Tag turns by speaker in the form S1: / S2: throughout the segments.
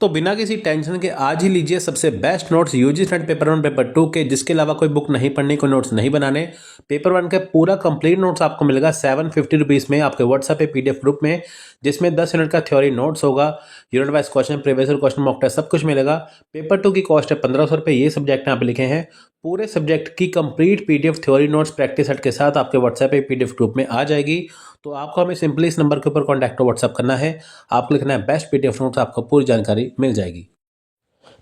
S1: तो बिना किसी टेंशन के आज ही लीजिए सबसे best notes UG NET paper 1 paper 2 के, जिसके अलावा कोई बुक नहीं पढ़नी, कोई नोट्स नहीं बनाने। पेपर 1 का पूरा कंप्लीट नोट्स आपको मिलेगा 750 रुपीज़ में आपके व्हाट्सएप पे पीडीएफ ग्रुप में, जिसमें 10 यूनिट का थ्योरी नोट्स होगा, unit wise question, previous question, mock test सब कुछ मिलेगा। पेपर 2 की कॉस्ट है 1500 रुपये। ये सब्जेक्ट यहाँ पे लिखे हैं। पूरे सब्जेक्ट की complete PDF theory notes practice set के साथ आपके व्हाट्सएप पे पीडीएफ ग्रुप में आ जाएगी। तो आपको हमें सिंपली इस नंबर के ऊपर कॉन्टैक्ट और व्हाट्सएप करना है, आपको लिखना है बेस्ट पीडीएफ नोट्स, आपको पूरी जानकारी मिल जाएगी।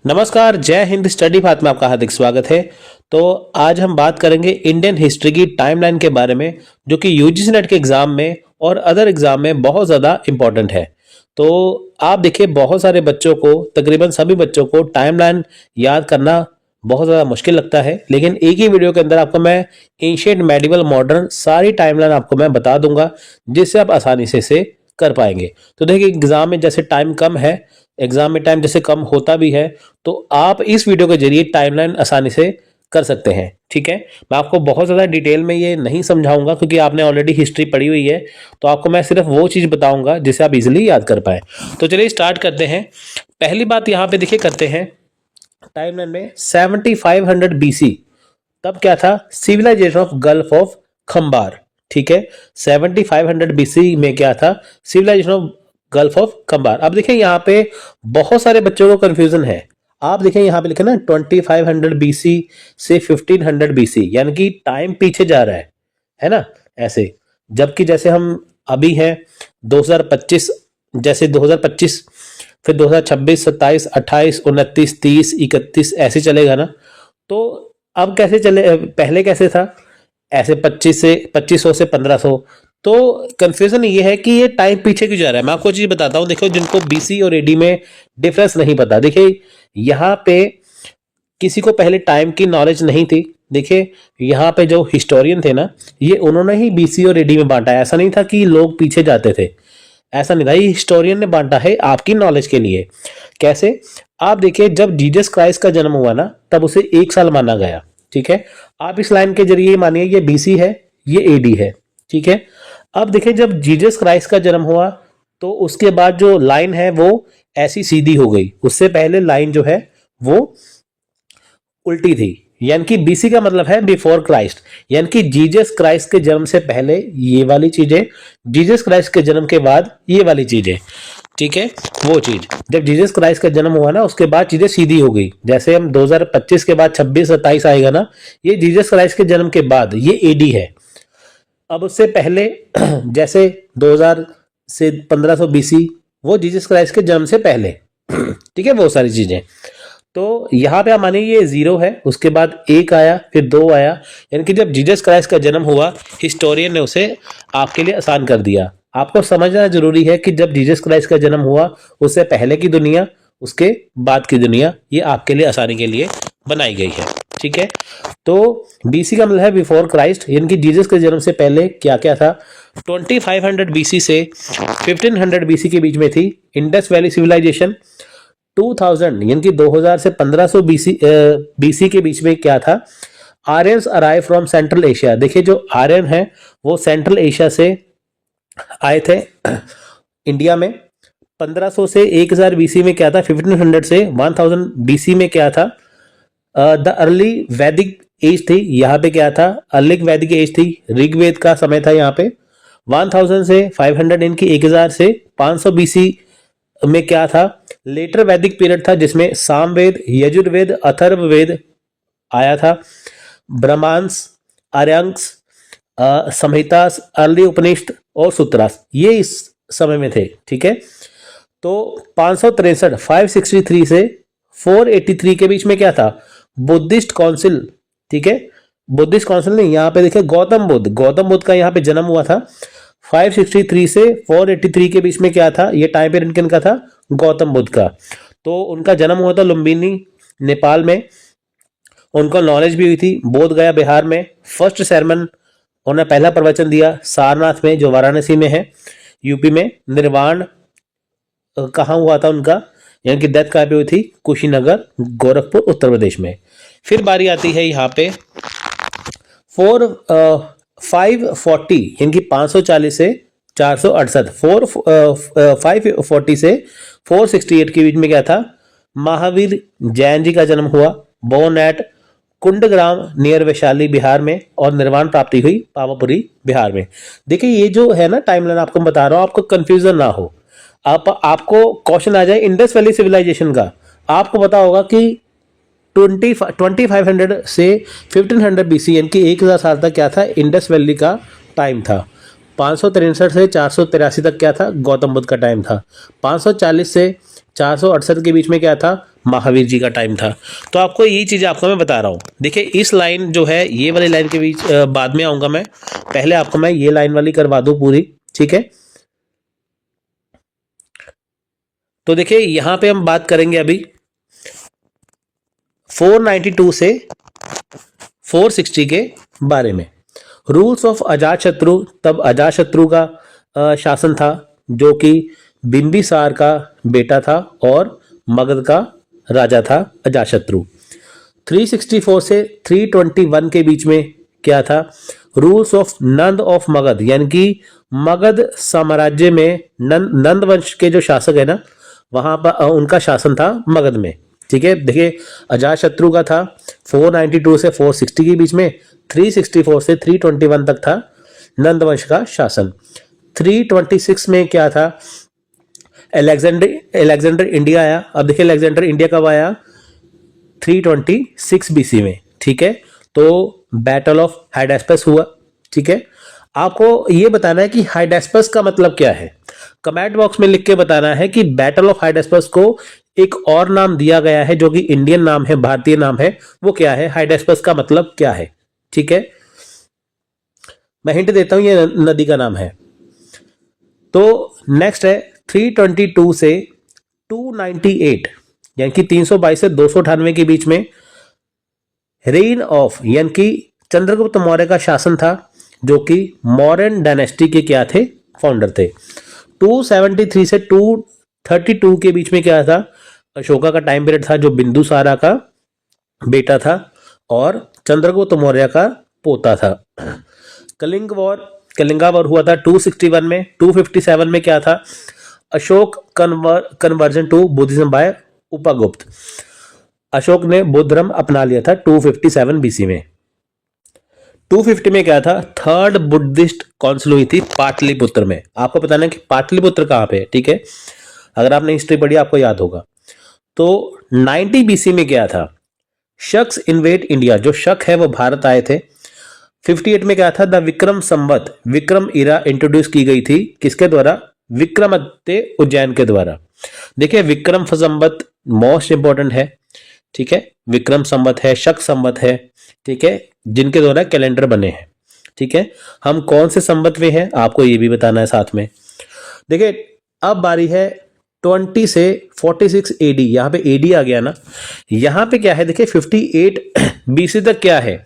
S1: नमस्कार, जय हिंद स्टडी पाथ में आपका हार्दिक स्वागत है। तो आज हम बात करेंगे इंडियन हिस्ट्री की टाइमलाइन के बारे में, जो कि यूजीसी नेट के एग्जाम में और अदर एग्जाम में बहुत ज़्यादा इंपॉर्टेंट है। तो आप देखिए, बहुत सारे बच्चों को, तकरीबन सभी बच्चों को टाइमलाइन याद करना बहुत ज़्यादा मुश्किल लगता है, लेकिन एक ही वीडियो के अंदर आपको मैं एंशिएंट, मेडिवल, मॉडर्न सारी टाइमलाइन आपको मैं बता दूंगा, जिससे आप आसानी से इसे कर पाएंगे। तो देखिए, एग्जाम में जैसे टाइम कम है, एग्जाम में टाइम जैसे कम होता भी है, तो आप इस वीडियो के जरिए टाइमलाइन आसानी से कर सकते हैं। ठीक है, मैं आपको बहुत ज़्यादा डिटेल में ये नहीं समझाऊंगा, क्योंकि आपने ऑलरेडी हिस्ट्री पढ़ी हुई है। तो आपको मैं सिर्फ वो चीज़ बताऊंगा जिसे आप इजीली याद कर पाए। तो चलिए स्टार्ट करते हैं। पहली बात यहाँ पे देखिए करते हैं, टाइमलाइन में 7500 बीसी तब क्या था? Civilization of gulf of Khambar. ठीक है, 7500 बीसी में क्या था? Civilization of gulf of Khambar. अब देखिए, यहाँ पे बहुत सारे बच्चों को कंफ्यूजन है। आप देखें यहाँ पे लिखे ना 2500 बीसी से 1500 बीसी, यानी कि टाइम पीछे जा रहा है ना, ऐसे। जबकि जैसे हम अभी हैं 2025, जैसे 2025, फिर 2026, 27, 28, 29, 30, 31 ऐसे चलेगा ना। तो अब कैसे चले, पहले कैसे था? ऐसे 25 से 2500 से 1500। तो कंफ्यूजन ये है कि ये टाइम पीछे क्यों जा रहा है। मैं आपको चीज बताता हूं। देखो, जिनको बीसी और एडी में डिफरेंस नहीं पता, देखिए यहाँ पे किसी को पहले टाइम की नॉलेज नहीं थी। देखिए यहाँ पे जो हिस्टोरियन थे ना, ये उन्होंने ही बीसी और एडी में बांटा है। ऐसा नहीं था कि लोग पीछे जाते थे, ऐसा नहीं था। ये हिस्टोरियन ने बांटा है आपकी नॉलेज के लिए। कैसे? आप देखिए, जब जीसस क्राइस्ट का जन्म हुआ ना, तब उसे 1 साल माना गया। ठीक है, आप इस लाइन के जरिए मानिए ये बीसी है, ये एडी है। ठीक है, अब देखिए, जब जीसस क्राइस्ट का जन्म हुआ, तो उसके बाद जो लाइन है वो ऐसी सीधी हो गई। उससे पहले लाइन जो है वो उल्टी थी, यानी कि बीसी का मतलब है बिफोर क्राइस्ट, यानी कि जीसस क्राइस्ट के जन्म से पहले ये वाली चीजें, जीसस क्राइस्ट के जन्म के बाद ये वाली चीजें। ठीक है, वो चीज जब जीसस क्राइस्ट का जन्म हुआ ना, उसके बाद चीजें सीधी हो गई। जैसे हम 2025 के बाद 26, 27 आएगा ना, ये जीसस क्राइस्ट के जन्म के बाद, ये एडी है। अब उससे पहले जैसे 2000 से 1500 बीसी, वो जीसस क्राइस्ट के जन्म से पहले। ठीक है, वो सारी चीजें। तो यहाँ पे आप मानिए ये 0 है, उसके बाद 1 आया, फिर 2 आया, यानी कि जब जीसस क्राइस्ट का जन्म हुआ, हिस्टोरियन ने उसे आपके लिए आसान कर दिया। आपको समझना जरूरी है कि जब जीसस क्राइस्ट का जन्म हुआ, उससे पहले की दुनिया, उसके बाद की दुनिया, ये आपके लिए आसानी के लिए बनाई गई है। ठीक है, तो बीसी का मतलब है बिफोर क्राइस्ट, यानी कि जीसस के जन्म से पहले क्या क्या था। 2500 बीसी से 1500 बीसी के बीच में थी इंडस वैली सिविलाइजेशन। 2000 यानी कि 2000 से 1500 बीसी के बीच में क्या था? Aryans arrive from central Asia. देखिए, जो आर्यन है वो सेंट्रल एशिया से आए थे इंडिया में। 1500 से 1000 बीसी में क्या था? 1500 से 1000 बीसी में क्या था? द अर्ली वैदिक एज थी। यहाँ पे क्या था? अर्ली वैदिक एज थी, ऋग्वेद का समय था यहाँ पे। 1000 से 500 इनकी 1000 से 500 बीसी में क्या था? लेटर वैदिक पीरियड था, जिसमें सामवेद, यजुर्वेद, अथर्ववेद आया था, ब्रह्मांस, आर्यांस, संहितास, अर्ली उपनिषद और सूत्रास, ये इस समय में थे। ठीक है, तो 563 से 483 के बीच में क्या था? Buddhist council. ठीक है, बुद्धिस्ट काउंसिल नहीं, यहाँ पे देखिए गौतम बुद्ध का यहाँ पे जन्म हुआ था। 563 से 483 के बीच में क्या था? ये टाइम पीरियड किनका था? गौतम बुद्ध का। तो उनका जन्म हुआ था लुम्बिनी, नेपाल में। उनको नॉलेज भी हुई थी बोध गया, बिहार में। फर्स्ट sermon उन्होंने पहला प्रवचन दिया सारनाथ में, जो वाराणसी में है, यूपी में। निर्वाण कहाँ हुआ था उनका, यानी कि डेथ कहाँ पे हुई थी? कुशीनगर, गोरखपुर, उत्तर प्रदेश में। फिर बारी आती है यहाँ पे 540 यानी कि 540 से 468, 540 से 468 के बीच में क्या था, महावीर जैन जी का जन्म हुआ, born at Kundagram near Vaishali Bihar में, और निर्वाण प्राप्ति हुई पावापुरी बिहार में। देखिए ये जो है ना टाइमलाइन आपको बता रहा हूं, आपको कंफ्यूजन ना हो। आपको क्वेश्चन आ जाए इंडस वैली सिविलाइजेशन का, आपको पता होगा कि 2500 से 1500 BC यानी कि 1000 साल तक क्या था, इंडस वैली का टाइम था। 563 से 483 तक क्या था, गौतम बुद्ध का टाइम था। 540 से 468 के बीच में क्या था, महावीर जी का टाइम था। तो आपको ये चीज़ आपको मैं बता रहा हूँ। देखिए इस लाइन जो है, ये वाली लाइन के बीच बाद में आऊँगा मैं, पहले आपको मैं ये लाइन वाली करवा दूँ पूरी, ठीक है। तो देखिए यहाँ पे हम बात करेंगे अभी 492 से 460 के बारे में। रूल्स ऑफ अजातशत्रु, तब अजातशत्रु का शासन था जो कि बिंबिसार का बेटा था और मगध का राजा था अजातशत्रु। 364 से 321 के बीच में क्या था, rules of Nand of Magadh, यानी कि मगध साम्राज्य में नंद वंश के जो शासक है ना, वहां पर उनका शासन था मगध में, ठीक है। देखिए अजातशत्रु का था 492 से 460 के बीच में, 364 से 321 तक था नंद वंश का शासन। 326 में क्या था, अलेक्जेंडर इंडिया आया। अब देखिए अलेक्जेंडर इंडिया कब आया, 326 BC में, ठीक है। तो बैटल ऑफ हाइडेस्पस हुआ, ठीक है। आपको ये बताना है कि हाइडेस्पस का मतलब क्या है, कमेंट बॉक्स में लिख के बताना है कि बैटल ऑफ हाइडेस्पस को एक और नाम दिया गया है जो कि इंडियन नाम है, भारतीय नाम है, वो क्या है, हाइडेस्पस का मतलब क्या है, ठीक है। मैं हिंट देता हूं, ये नदी का नाम है। तो नेक्स्ट है 322 से 298, यानी कि 322 से 298 के बीच में रेन ऑफ, यानी कि चंद्रगुप्त मौर्य का शासन था जो कि मौर्यन डायनेस्टी के क्या थे, फाउंडर थे। 273 से 232 के बीच में क्या था, अशोका का टाइम पीरियड था जो बिंदुसारा का बेटा था और चंद्रगुप्त मौर्य का पोता था। कलिंगा वॉर हुआ था 261 में। 257 में क्या था, Ashok conversion to Buddhism by Upagupta, Ashok ने बौद्ध धर्म अपना लिया था 257 BC में। 250 में क्या था, थर्ड बुद्धिस्ट काउंसिल हुई थी पाटलिपुत्र में। आपको बताना है कि पाटलिपुत्र कहां पे है, ठीक है, अगर आपने हिस्ट्री पढ़ी आपको याद होगा। तो 90 BC में क्या था, शक्स इन्वेड इंडिया, जो शक है वो भारत आए थे। 58 में क्या था, the Vikram Samvat, Vikram era introduce की गई थी, किसके द्वारा, विक्रमादित्य उज्जैन के द्वारा। देखिए विक्रम संवत मोस्ट इंपॉर्टेंट है, ठीक है, विक्रम संवत है, शक संवत है, ठीक है, जिनके द्वारा कैलेंडर बने हैं, ठीक है। हम कौन से संवत में हैं आपको ये भी बताना है साथ में। देखिए अब बारी है 20 से 46 AD, यहाँ पे AD आ गया ना, यहाँ पे क्या है, देखिए 58 BC तक क्या है,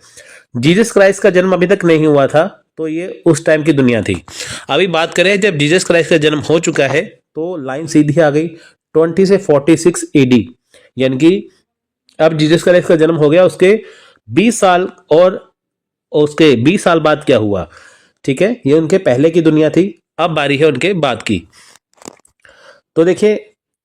S1: जीसस क्राइस्ट का जन्म अभी तक नहीं हुआ था, तो ये उस टाइम की दुनिया थी। अभी बात करें जब जीसस क्राइस्ट का जन्म हो चुका है, तो लाइन सीधी आ गई 20 से 46 AD, यानी कि अब जीसस क्राइस्ट का जन्म हो गया, उसके 20 साल और उसके 20 साल बाद क्या हुआ, ठीक है, ये उनके पहले की दुनिया थी। अब बारी है उनके बाद की। तो देखिए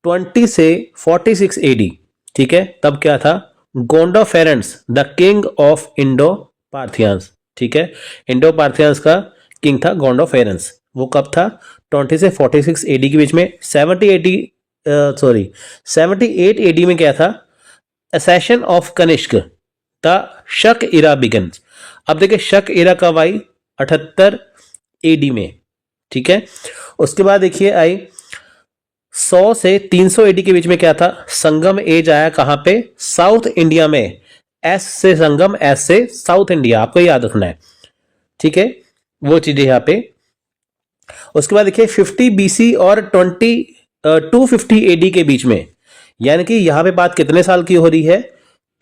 S1: 20 से 46 AD, ठीक है, तब क्या था, Gondophares the king of Indo Parthians, ठीक है, इंडो पार्थियंस का किंग था गोंडोफेरेंस। वो कब था, 20 से 46 AD के बीच में। 78 AD में क्या था, असैशन ऑफ कनिष्क, द शक इरा बिगन्स। अब देखिए शक इरा कब आई, 78 AD में, ठीक है। उसके बाद देखिए आई 100 से 300 AD के बीच में क्या था, संगम एज आया, कहां पे, साउथ इंडिया में, एस से संगम, एस से साउथ इंडिया, आपको याद रखना है, ठीक है, वो चीजें यहां पे। उसके बाद देखिए 50 BC और 250 AD के बीच में, यानी कि यहां पे बात कितने साल की हो रही है,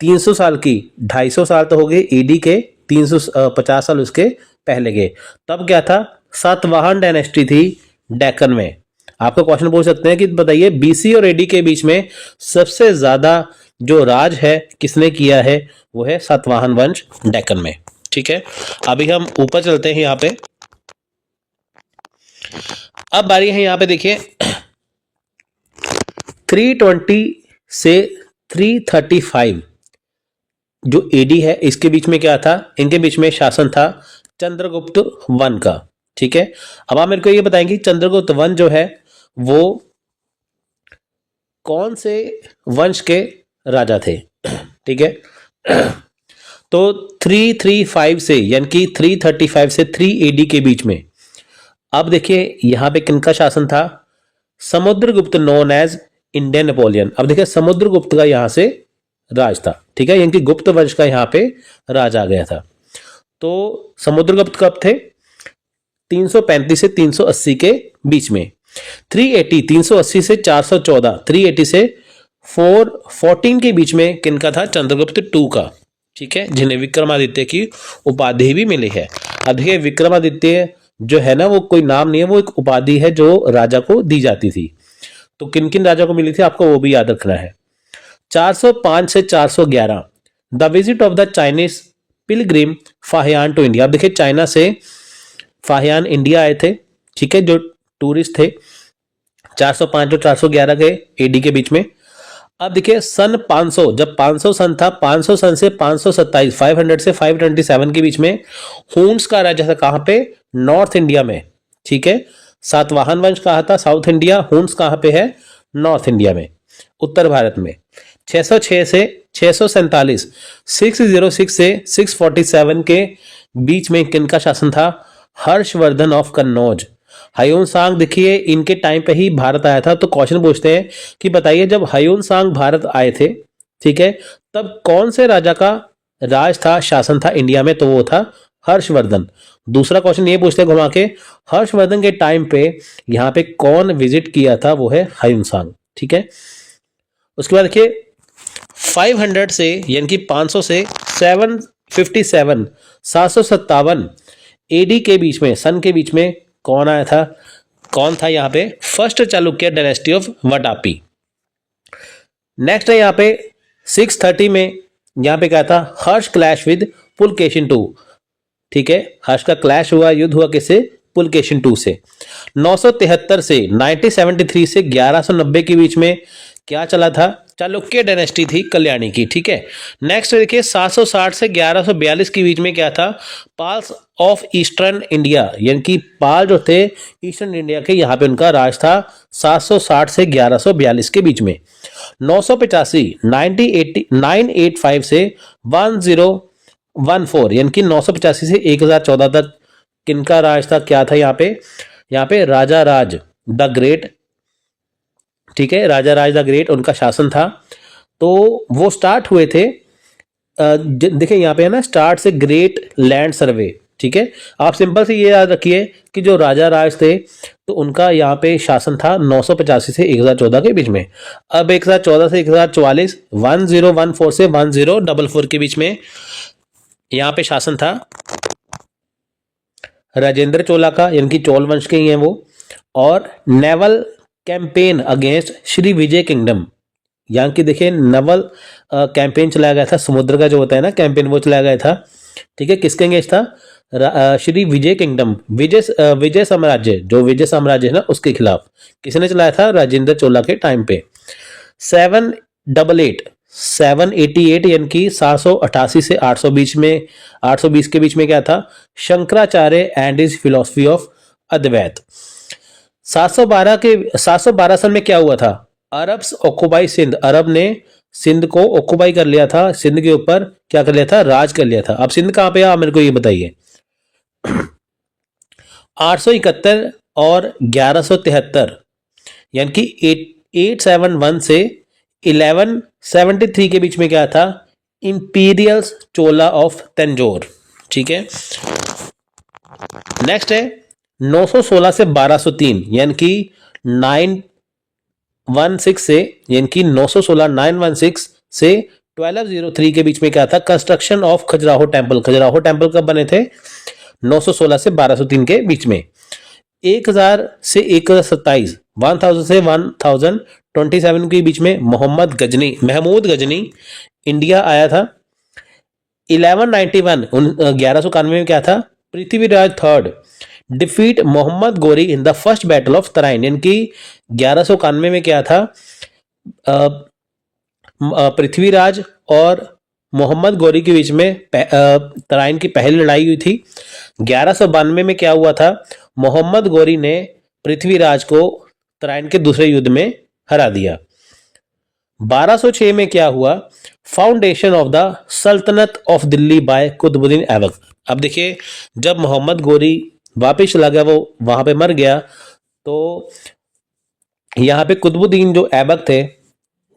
S1: 300 साल की। 250 साल तो हो गए AD के, 350 साल उसके पहले के। तब क्या था, सातवाहन डायनेस्टी थी डेक्कन में। आपको क्वेश्चन पूछ सकते हैं कि बताइए BC और AD के बीच में सबसे ज्यादा जो राज है किसने किया है, वो है सातवाहन वंश डेक्कन में, ठीक है। अभी हम ऊपर चलते हैं, यहां पे अब बारी है, यहां पे देखिए 320 से 335 जो एडी है, इसके बीच में क्या था, इनके बीच में शासन था चंद्रगुप्त वन का। ठीक है, अब आप मेरे को ये बताएंगे चंद्रगुप्त वन जो है वो कौन से वंश के राजा थे। ठीक है, तो 335 से यानी कि 335 से 3 एडी के बीच में, अब देखिए यहां पे किनका शासन था, Samudragupta known as Indian Napoleon. अब देखिए समुद्रगुप्त का यहां से राज था। ठीक है, यानी कि गुप्त वंश का यहां पे राज आ गया था। तो समुद्रगुप्त कब थे, 335 से 380 के बीच में। 380 380 से 414, 380 से 414 के बीच में किनका था, चंद्रगुप्त टू का। ठीक है, जिन्हें विक्रमादित्य की उपाधि भी मिली है। अब देखिए विक्रमादित्य जो है ना वो कोई नाम नहीं है, वो एक उपाधि है जो राजा को दी जाती थी। तो किन किन राजा को मिली थी आपको वो भी याद रखना है। 405 से 411 the visit of the Chinese pilgrim Fahien to India. अब देखिए चाइना से फाहियान इंडिया आए थे। ठीक है, जो टूरिस्ट थे 405 और 411 के एडी के बीच में। अब देखिए सन 500, जब 500 सन था, 500 सन से 527 500 से 527 के बीच में हून्स का राजा था कहां पे, नॉर्थ इंडिया में। ठीक है, सातवाहन वंश कहा था साउथ इंडिया, हून्स कहां पे है, नॉर्थ इंडिया में, उत्तर भारत में। 606 से 647 606 से 647 के बीच में किनका शासन था, हर्षवर्धन ऑफ कन्नौज। हयून सांग देखिए इनके टाइम पे ही भारत आया था। तो क्वेश्चन पूछते हैं कि बताइए जब हयून सांग भारत आए थे, ठीक है, तब कौन से राजा का राज था, शासन था इंडिया में, तो वो था हर्षवर्धन। दूसरा क्वेश्चन ये पूछते हैं घुमा के, हर्षवर्धन के टाइम पे यहाँ पे कौन विजिट किया था, वो है हयून सांग। ठीक है, उसके बाद देखिए 500 से यानी कि 500 से 757 757 एडी के बीच में, सन के बीच में कौन आया था, कौन था यहाँ पे, first Chalukya dynasty of Vatapi. Next है यहाँ पे 630 में, यहाँ पे क्या था, Harsha clash with Pulakeshin two. ठीक है, हर्ष का क्लैश हुआ, युद्ध हुआ किससे, पुलकेशिन टू से। 973 से 973 से 1190 के बीच में क्या चला था, चालुक्य डायनेस्टी थी कल्याणी की। ठीक है, नेक्स्ट देखिए 760 से 1142 के बीच में क्या था, पाल्स ऑफ ईस्टर्न इंडिया, यानी कि पाल जो थे ईस्टर्न इंडिया के, यहाँ पे उनका राज था 760 से 1142 के बीच में। 985 985 से 1014 यानी कि 985 से 1014 तक किनका राज था, क्या था यहाँ पे राजा राज द ग्रेट। ठीक है, राजा राज द ग्रेट उनका शासन था। तो वो स्टार्ट हुए थे, देखिए यहाँ पे है ना, स्टार्ट से ग्रेट लैंड सर्वे। ठीक है, आप सिंपल से ये याद रखिए कि जो राजा राज थे तो उनका यहाँ पे शासन था 985 से 1014 के बीच में। अब 1014 से 1044 1014 से 1044 के बीच में यहाँ पे शासन था राजेंद्र चोला का, यानी कि चोल वंश के ही हैं वो। और naval campaign against Shri Vijay kingdom, यहाँ की देखिए नवल कैंपेन चलाया गया था, समुद्र का जो होता है ना कैंपेन, वो चलाया गया था। ठीक है, किसके अगेंस्ट था, श्री विजय किंगडम, विजय साम्राज्य, जो विजय साम्राज्य है ना उसके खिलाफ किसने चलाया था, राजेंद्र चोला के टाइम पे। 788 यानी कि 788 से 820 में 820 के बीच में क्या था, Shankaracharya and his philosophy of Advaita. 712 सन में क्या हुआ था, अरब्स ऑक्युपाई सिंध, अरब ने सिंध को ऑक्युपाई कर लिया था, सिंध के ऊपर क्या कर लिया था, राज कर लिया था। अब सिंध कहां पे है, आप मेरे को ये बताइए। 871 और 1173 यानी कि 871 से 1173 के बीच में क्या था, इंपीरियल चोला ऑफ तंजौर। ठीक है, नेक्स्ट है 916 से 1203 यानी कि 916 से, यानी कि 916 916 से 1203 के बीच में क्या था, construction of Khajuraho temple. Khajuraho temple कब बने थे, 916 से 1203 के बीच में। 1000 से 1027 1000 से 1027 के बीच में महमूद गजनी इंडिया आया था। 1191 में क्या था, Prithviraj third defeat Mohammad Ghori in the first battle of Tarain, यानी कि 1191 में क्या था, पृथ्वीराज और मोहम्मद गौरी के बीच में तराइन की पहली लड़ाई हुई थी। 1192 में क्या हुआ था, मोहम्मद गौरी ने पृथ्वीराज को तराइन के दूसरे युद्ध में हरा दिया। 1206 में क्या हुआ, फाउंडेशन ऑफ द सल्तनत ऑफ दिल्ली बाय कुतुबुद्दीन ऐबक। अब देखिए, जब मोहम्मद गौरी वापिस चला गया, वो वहां पे मर गया, तो यहाँ पे कुतुबुद्दीन जो ऐबक थे,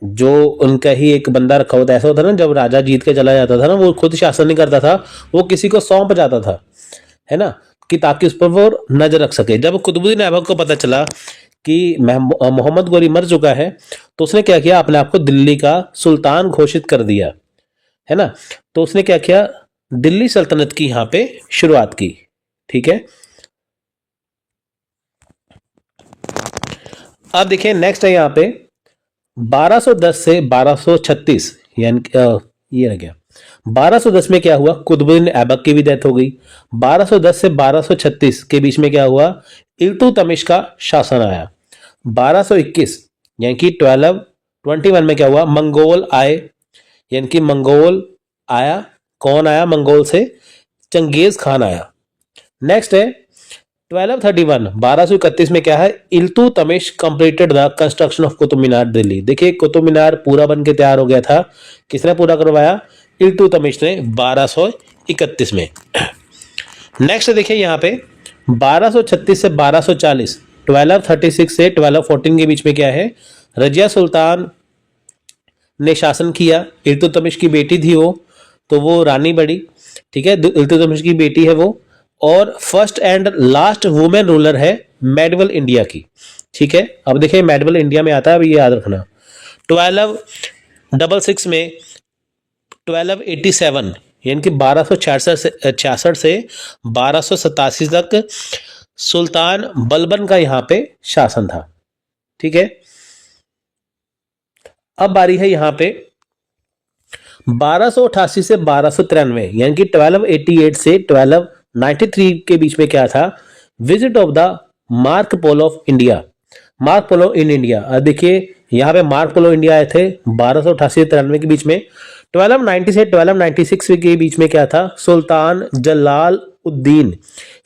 S1: जो उनका ही एक बंदा रखा होता, ऐसा होता ना जब राजा जीत के चला जाता था ना, वो खुद शासन नहीं करता था, वो किसी को सौंप जाता था, है ना, कि ताकि उस पर वो नजर रख सके। जब कुतुबुद्दीन ऐबक को पता चला कि मोहम्मद गौरी मर चुका है, तो उसने क्या किया, अपने आप को दिल्ली का सुल्तान घोषित कर दिया, है ना। तो उसने क्या किया, दिल्ली सल्तनत की यहाँ पे शुरुआत की। ठीक है, अब देखिए नेक्स्ट है यहाँ पे 1210 से 1236, यानी ये रह गया। 1210 में क्या हुआ, कुतुबुद्दीन ऐबक की भी डेथ हो गई। 1210 से 1236 के बीच में क्या हुआ, इल्तुतमिश का शासन आया। 1221 यानी कि 1221 में क्या हुआ, मंगोल आए, यानी कि मंगोल आया। कौन आया मंगोल से, चंगेज खान आया। नेक्स्ट है 1231, 1231 में क्या है, Iltutmish completed the construction of Qutub Minar Delhi. देखिए कुतुब मीनार पूरा बन के तैयार हो गया था, किसने पूरा करवाया, इल्तुतमिश ने 1231 में। नेक्स्ट देखिए यहाँ पे 1236 से 1240, 1236 से 1214 के बीच में क्या है, रजिया सुल्तान ने शासन किया। इल्तुतमिश की बेटी थी वो, तो वो रानी बड़ी, ठीक है, इल्तुतमिश की बेटी है वो, और first and last women ruler है मेडिवल इंडिया की। ठीक है, अब देखिए मेडिवल इंडिया में आता है, अब ये याद रखना। 1266 में 1287 यानी कि 1266 से 1287 तक सुल्तान बलबन का यहाँ पे शासन था। ठीक है, अब बारी है यहाँ पे 1288 से 1293 यानी कि 1288 से 1293 के बीच में क्या था, visit of the mark polo of India, mark polo in India. देखिए यहाँ पे मार्क पोलो इंडिया आए थे 1288 से 93 के बीच में। 1290 से 1296 के बीच में क्या था, सुल्तान जलाल उद्दीन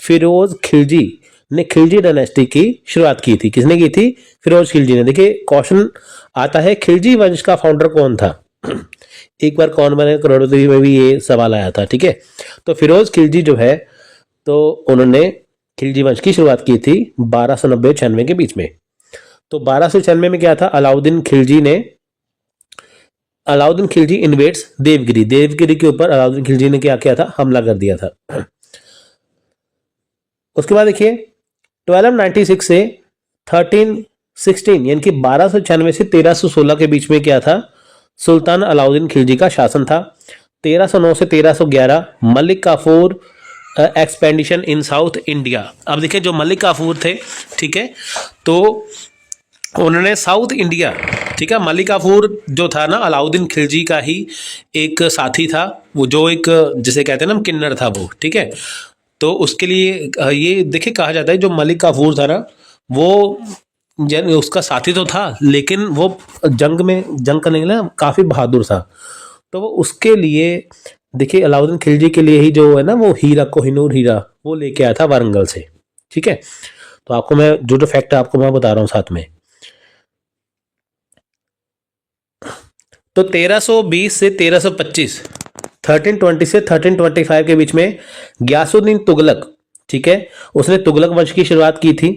S1: फिरोज खिलजी ने खिलजी डायनेस्टी की शुरुआत की थी। किसने की थी, फिरोज खिलजी ने। देखिए क्वेश्चन आता है, खिलजी वंश का फाउंडर कौन था। एक बार कौन बने करोड़पति में भी ये सवाल आया था। ठीक है, तो फिरोज खिलजी जो है, तो उन्होंने खिलजी वंश की शुरुआत की थी 1290-96 के बीच में। तो 1296 में क्या था, अलाउद्दीन खिलजी इन्वेड्स देवगिरी, देवगिरी के ऊपर अलाउद्दीन खिलजी ने क्या किया था, हमला कर दिया था। उसके बाद देखिए 1296 से 1316 यानी कि 1296 से 1316 के बीच में क्या था, सुल्तान अलाउद्दीन खिलजी का शासन था। 1309 से 1311 मलिक काफूर एक्सपेंडिशन इन साउथ इंडिया। अब देखिए जो मलिक काफूर थे, ठीक है, तो उन्होंने साउथ इंडिया, ठीक है, मलिक काफूर जो था ना, अलाउद्दीन खिलजी का ही एक साथी था, वो जो एक जिसे कहते हैं ना किन्नर था वो। ठीक है, तो उसके लिए ये देखिए कहा जाता है, जो मलिक काफूर था ना, वो उसका साथी तो था, लेकिन वो जंग करने के लिए काफी बहादुर था। तो वो उसके लिए देखिए अलाउद्दीन खिलजी के लिए ही जो है ना, वो हीरा, कोहिनूर हीरा, वो लेके आया था वारंगल से। ठीक है, तो आपको मैं जो फैक्ट है आपको मैं बता रहा हूं साथ में। तो 1320 से 1325, 1320 से 1325 के बीच में गयासुद्दीन तुगलक, ठीक है, उसने तुगलक वंश की शुरुआत की थी।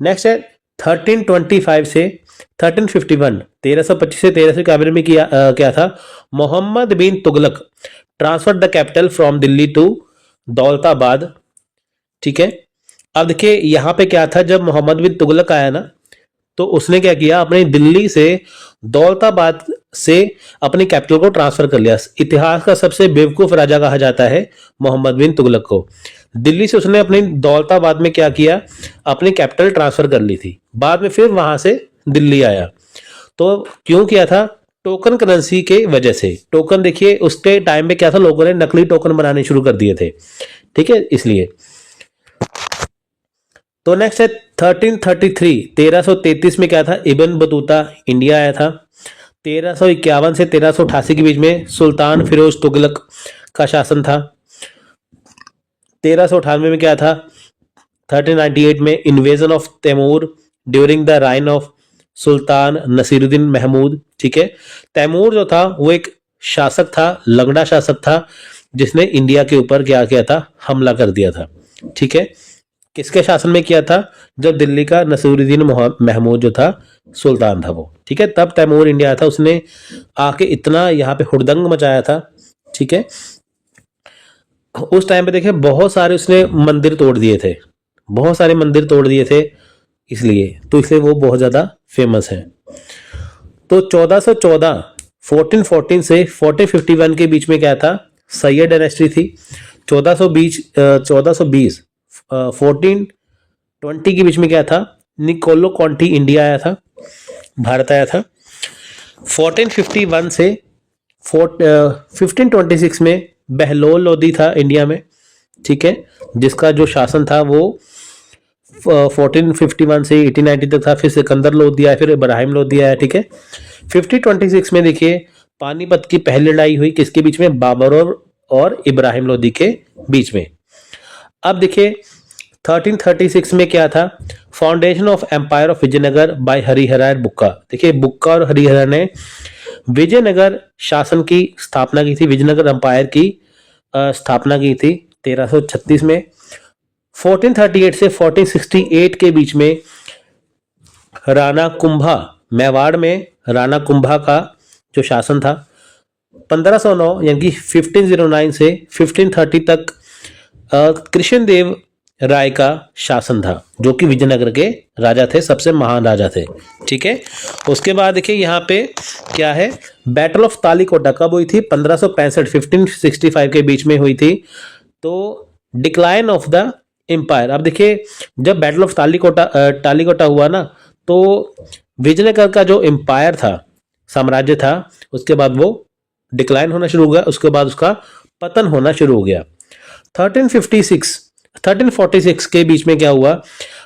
S1: नेक्स्ट है 1325 से 1351, 1325 से 1351 में क्या था, Mohammad bin Tughlaq transfer the capital from Delhi to Daulatabad. ठीक है, अब देखिए यहां पे क्या था, जब मोहम्मद बिन तुगलक आया ना, तो उसने क्या किया, अपने दिल्ली से दौलताबाद से अपनी कैपिटल को ट्रांसफर कर लिया। इतिहास का सबसे बेवकूफ राजा कहा जाता है मोहम्मद बिन तुगलक को। दिल्ली से उसने अपनी दौलताबाद में क्या किया, अपनी कैपिटल ट्रांसफर कर ली थी, बाद में फिर वहां से दिल्ली आया। तो क्यों किया था, टोकन करेंसी के वजह से। टोकन देखिए उसके टाइम पे क्या था, लोगों ने नकली टोकन बनाने शुरू कर दिए थे। ठीक है, इसलिए। तो नेक्स्ट है 1333 1333 में क्या था, इब्न बतूता इंडिया आया था। 1351 से 1388 के बीच में सुल्तान फिरोज तुगलक का शासन था। 1398 में क्या था, 1398 में invasion of Timur during the reign of Sultan Nasiruddin Mahmud. ठीक है, तैमूर जो था वो एक शासक था, लंगड़ा शासक था, जिसने इंडिया के ऊपर क्या किया था, हमला कर दिया था। ठीक है, किसके शासन में किया था, जब दिल्ली का नसीरुद्दीन महमूद जो था सुल्तान था वो। ठीक है, तब तैमूर इंडिया था, उसने आके इतना यहाँ पे हुड़दंग मचाया था। ठीक है, उस टाइम पे देखिए बहुत सारे उसने मंदिर तोड़ दिए थे, बहुत सारे मंदिर तोड़ दिए थे, इसलिए वो बहुत ज्यादा फेमस है। तो 1414 1414 से 1451 के बीच में क्या था, सैयद डायनेस्टी थी। 1420 1420 के बीच में क्या था, निकोलो कॉन्टी इंडिया आया था, भारत आया था। 1451 से 1526 में बहलोल लोदी था इंडिया में। ठीक है, जिसका जो शासन था वो 1451 से 1890 तक था। फिर सिकंदर लोदी आया, फिर इब्राहिम लोदी आया। ठीक है, 1526 में देखिए पानीपत की पहली लड़ाई हुई, किसके बीच में, बाबर और इब्राहिम लोदी के बीच में। अब देखिए 1336 में क्या था, foundation of empire of Vijayanagar by Harihara Bukka. देखिए बुक्का और हरिहर ने विजयनगर शासन की स्थापना की थी, विजयनगर एम्पायर की स्थापना की थी 1336 में। 1438 से 1468 के बीच में राणा कुंभा, मेवाड़ में राणा कुंभा का जो शासन था। 1509 यानी कि 1509 से 1530 तक कृष्णदेव राय का शासन था, जो कि विजयनगर के राजा थे, सबसे महान राजा थे। ठीक है, उसके बाद देखिए यहाँ पे क्या है, बैटल ऑफ तालीकोटा कब हुई थी, 1565 1565 के बीच में हुई थी। तो डिक्लाइन ऑफ द एम्पायर, अब देखिए जब बैटल ऑफ तालीकोटा हुआ ना, तो विजयनगर का जो एम्पायर था, साम्राज्य था, उसके बाद वो डिक्लाइन होना शुरू हो गया, उसके बाद उसका पतन होना शुरू हो गया। 1346 के बीच में क्या हुआ,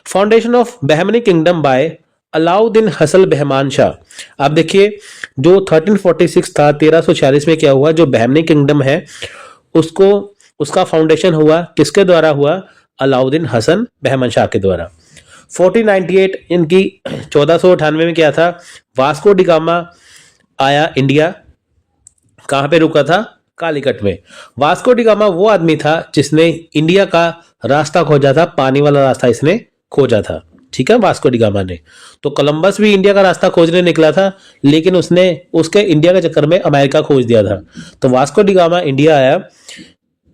S1: foundation of Bahmani kingdom by Alauddin Hasan Bahman Shah. अब देखिए जो 1346 था, 1346 में क्या हुआ, जो बहमनी किंगडम है उसका फाउंडेशन हुआ, किसके द्वारा हुआ, अलाउद्दीन हसन बहमान शाह के द्वारा। 1498 इनकी 1498 में क्या था, वास्को डी गामा आया इंडिया, कहां पे रुका था, कालीकट में। वास्को डी गामा वो आदमी था जिसने इंडिया का रास्ता खोजा था, पानी वाला रास्ता इसने खोजा था। ठीक है, वास्को डी गामा ने। तो कोलंबस भी इंडिया का रास्ता खोजने निकला था, लेकिन उसने उसके इंडिया के चक्कर में अमेरिका खोज दिया था। तो वास्को डी गामा इंडिया आया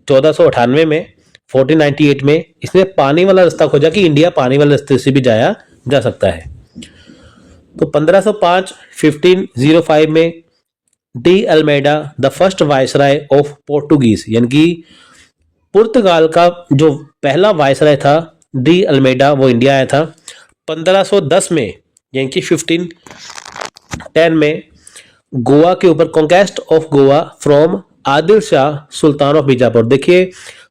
S1: 1498 में। 1498 में इसने पानी वाला रास्ता खोजा कि इंडिया पानी वाले रास्ते से भी जाया जा सकता है। तो 1505 1505 में de Almeida the first viceroy of Portuguese, यानी कि पुर्तगाल का जो पहला वायसराय था डी अल्मेडा, वो इंडिया आया था। 1510 में यानी कि 1510 में गोवा के ऊपर conquest of Goa from Adil Shah Sultan of Bijapur. देखिए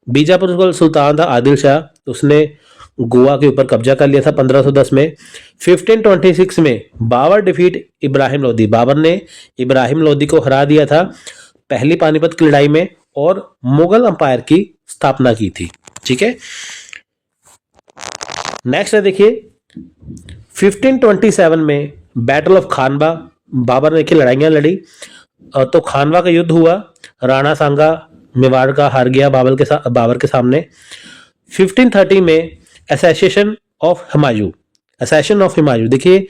S1: बीजापुर का सुल्तान था आदिल शाह, उसने गोवा के ऊपर कब्जा कर लिया था 1510 में। 1526 में बाबर डिफीट इब्राहिम लोदी, बाबर ने इब्राहिम लोदी को हरा दिया था पहली पानीपत की लड़ाई में, और मुगल अंपायर की स्थापना की थी। ठीक है, नेक्स्ट है देखिए 1527 में बैटल ऑफ खानवा, बाबर ने की लड़ाइयां लड़ी, तो खानवा का युद्ध हुआ, राणा सांगा मेवाड़ का हार गया बाबर के सामने। 1530 में असैसिनेशन ऑफ हुमायूं, देखिए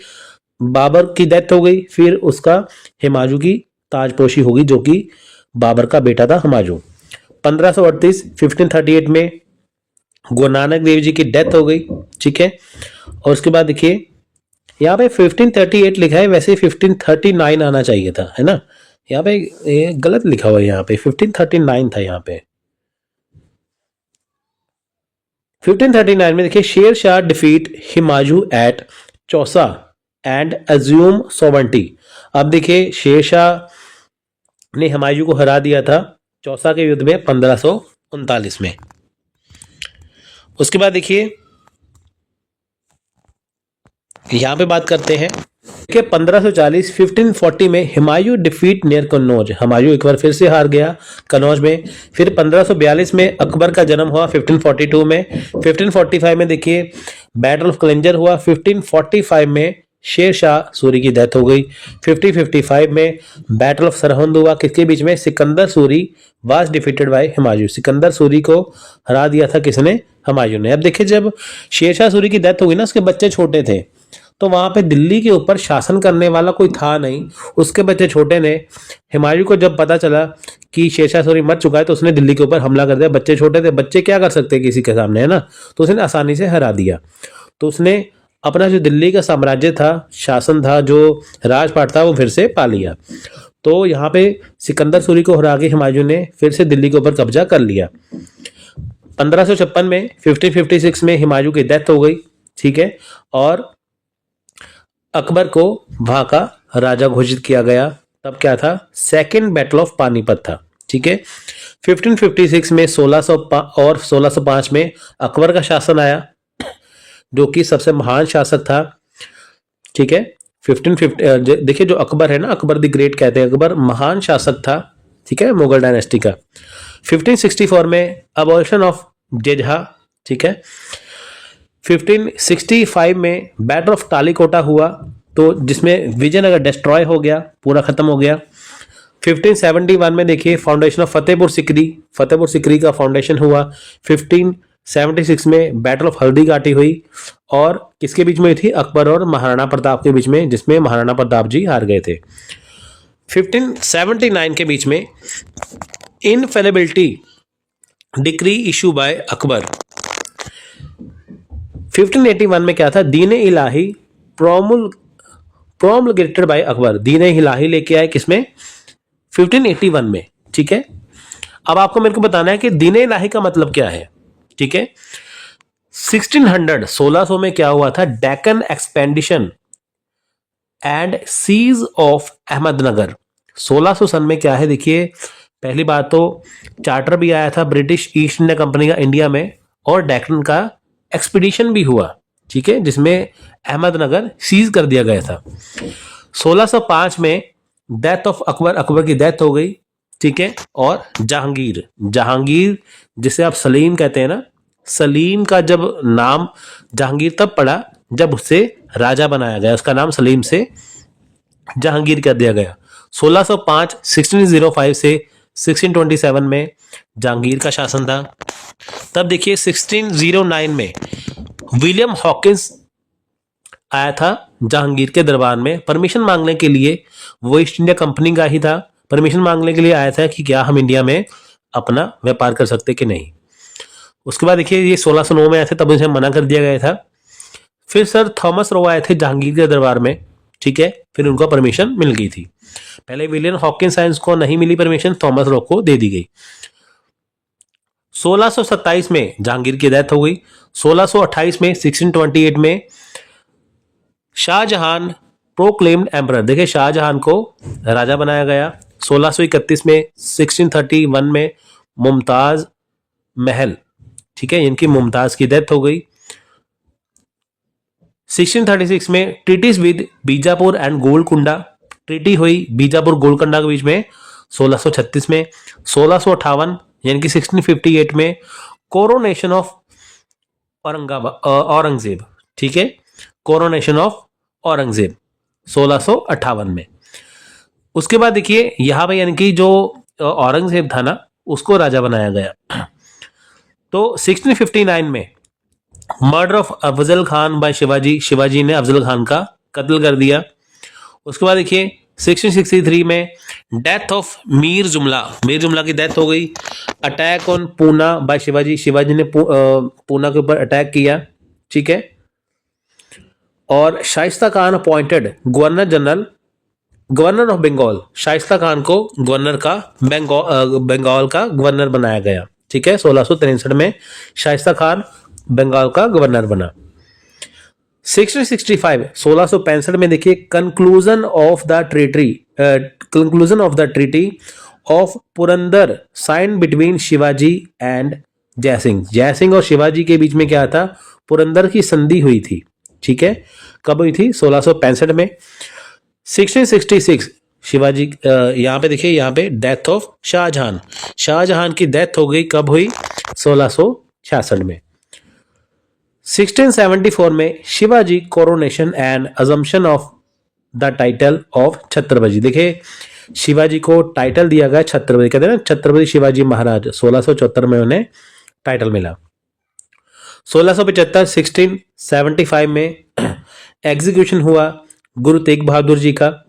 S1: बाबर की डेथ हो गई, फिर उसका हुमायूं की ताजपोशी होगी, जो कि बाबर का बेटा था हुमायूं। 1538 1538 में गुरु नानक देव जी की डेथ हो गई। ठीक है, और उसके बाद देखिए यहाँ पे 1538 लिखा है, वैसे 1539 आना चाहिए था, है ना, यहाँ पे ये गलत लिखा हुआ है, यहाँ पे 1539 था यहाँ पे। 1539 में देखिए Sher Shah defeat Humayun at Chausa and assume sovereignty. अब देखिए शेर शाह ने हुमायूं को हरा दिया था चौसा के युद्ध में 1539 में। उसके बाद देखिए यहाँ पे बात करते हैं कि 1540 1540 में हुमायूं डिफीट नियर कन्नौज, हुमायूं एक बार फिर से हार गया कन्नौज में। फिर 1542 में अकबर का जन्म हुआ 1542 में। 1545 में देखिए बैटल ऑफ कलिंजर हुआ। 1545 में शेर शाह सूरी की डेथ हो गई। 1555 में बैटल ऑफ सरहिंद हुआ, किसके बीच में? Sikandar Suri was defeated by Humayun, Sikandar Suri को हरा दिया था किसने? हुमायूं ने। अब देखिए जब शेर शाह सूरी की डेथ हो गई ना, उसके बच्चे छोटे थे, तो वहां पे दिल्ली के ऊपर शासन करने वाला कोई था नहीं, उसके बच्चे छोटे ने। हुमायूं को जब पता चला कि शेरशाह सूरी मर चुका है तो उसने दिल्ली के ऊपर हमला कर दिया। बच्चे छोटे थे, बच्चे क्या कर सकते किसी के सामने, है ना? तो उसने आसानी से हरा दिया। तो उसने अपना जो दिल्ली का साम्राज्य था, शासन था, जो राजपाट था, वो फिर से पा लिया। तो यहाँ पे सिकंदर सूरी को हरा के हुमायूं ने फिर से दिल्ली के ऊपर कब्जा कर लिया। 1556 में 1556 में हुमायूं की डेथ हो गई, ठीक है, और अकबर को वहां का राजा घोषित किया गया। तब क्या था? सेकेंड बैटल ऑफ पानीपत था, ठीक है। 1556 में 1600 और 1605 में अकबर का शासन आया, जो कि सबसे महान शासक था, ठीक है। 1550 देखिए जो अकबर है ना, अकबर द ग्रेट कहते हैं, अकबर महान शासक था, ठीक है, मुगल डायनेस्टी का। 1564 में अबॉलिशन ऑफ जेजहा, ठीक है। 1565 में बैटल ऑफ टालीकोटा हुआ, तो जिसमें विजयनगर डिस्ट्रॉय हो गया, पूरा खत्म हो गया। 1571 में देखिए फाउंडेशन ऑफ फतेहपुर सिकरी का फाउंडेशन हुआ। 1576 में बैटल ऑफ हल्दी घाटी हुई, और किसके बीच में थी? अकबर और महाराणा प्रताप के बीच में, जिसमें महाराणा प्रताप जी हार गए थे। 1579 के बीच में इनफेलिबिलिटी डिक्री इशू बाय अकबर। 1581 में क्या था? दीन-ए इलाही प्रोमulgated बाय अकबर, दीन-ए इलाही लेके आए किसमें? 1581 में, ठीक है। अब आपको मेरे को बताना है कि दीन-ए इलाही का मतलब क्या है, ठीक है। 1600 में क्या हुआ था? Deccan expedition and siege of Ahmednagar. 1600 सन में क्या है? देखिए पहली बात तो चार्टर भी आया था ब्रिटिश ईस्ट इंडिया कंपनी का इंडिया में, और डेक्कन का एक्सपीडिशन भी हुआ, ठीक है, जिसमें अहमदनगर सीज कर दिया गया था। 1605 में डेथ ऑफ अकबर, अकबर की डेथ हो गई, ठीक है। और जहांगीर जिसे आप सलीम कहते हैं ना, सलीम का जब नाम जहांगीर तब पड़ा जब उससे राजा बनाया गया, उसका नाम सलीम से जहांगीर कर दिया गया। 1605 1605 से 1627 में जहांगीर का शासन था। तब देखिए 1609 में विलियम हॉकिंस आया था जहांगीर के दरबार में परमिशन मांगने के लिए। वो ईस्ट इंडिया कंपनी का ही था, परमिशन मांगने के लिए आया था कि क्या हम इंडिया में अपना व्यापार कर सकते कि नहीं। उसके बाद देखिए ये 1609 में आए थे, तब उनसे मना कर दिया गया था। फिर सर थॉमस रो आए थे जहांगीर के दरबार में, ठीक है, फिर उनको परमिशन मिल गई थी। पहले विलियम हॉकिंस साइंस को नहीं मिली परमिशन, थॉमस रो को दे दी गई। 1627 में जहांगीर की डेथ हो गई। 1628 में 1628 में शाहजहां प्रोक्लेम्ड एम्परर, देखिए शाहजहां को राजा बनाया गया। 1631 में 1631 में मुमताज महल, ठीक है, इनकी मुमताज की डेथ हो गई। 1636 में treaties with Bijapur and Golconda, treaty हुई बीजापुर गोलकुंडा के बीच में 1636 में। 1658 यानी कि 1658 में कोरोनेशन ऑफ औरंगजेब, ठीक है, कोरोनेशन ऑफ औरंगजेब 1658 में। उसके बाद देखिए यहां पे यानी कि जो औरंगजेब था ना, उसको राजा बनाया गया। तो 1659 में murder of Afzal Khan by Shivaji, Shivaji ने अफजल खान का कत्ल कर दिया। उसके बाद देखिए 1663 में डेथ ऑफ मीर जुमला, मीर जुमला की डेथ हो गई। Attack on Poona by Shivaji, Shivaji ने पूना के ऊपर अटैक किया, ठीक है। और Shaista Khan appointed governor general, governor of Bengal, Shaista Khan को गवर्नर का बंगाल का गवर्नर बनाया गया, ठीक है। 1663 में शाइस्ता खान बंगाल का गवर्नर बना। 1665 में देखिए conclusion of the treaty of Purandar sign between Shivaji and Jaisingh, Jaisingh और शिवाजी के बीच में क्या था? पुरंदर की संधि हुई थी, ठीक है। कब हुई थी? 1665 में। 1666 शिवाजी, यहाँ पे देखिए, यहाँ पे डेथ ऑफ शाहजहां, शाहजहां की डेथ हो गई, कब हुई? 1666 में। 1674 में Shivaji coronation and assumption of the title of Chhatrapati. देखिए शिवाजी को टाइटल दिया गया छत्रपति, कहते हैं ना छत्रपति शिवाजी महाराज। 1674 में उन्हें टाइटल मिला। 1675 1675 में एग्जीक्यूशन हुआ गुरु तेग बहादुर जी का।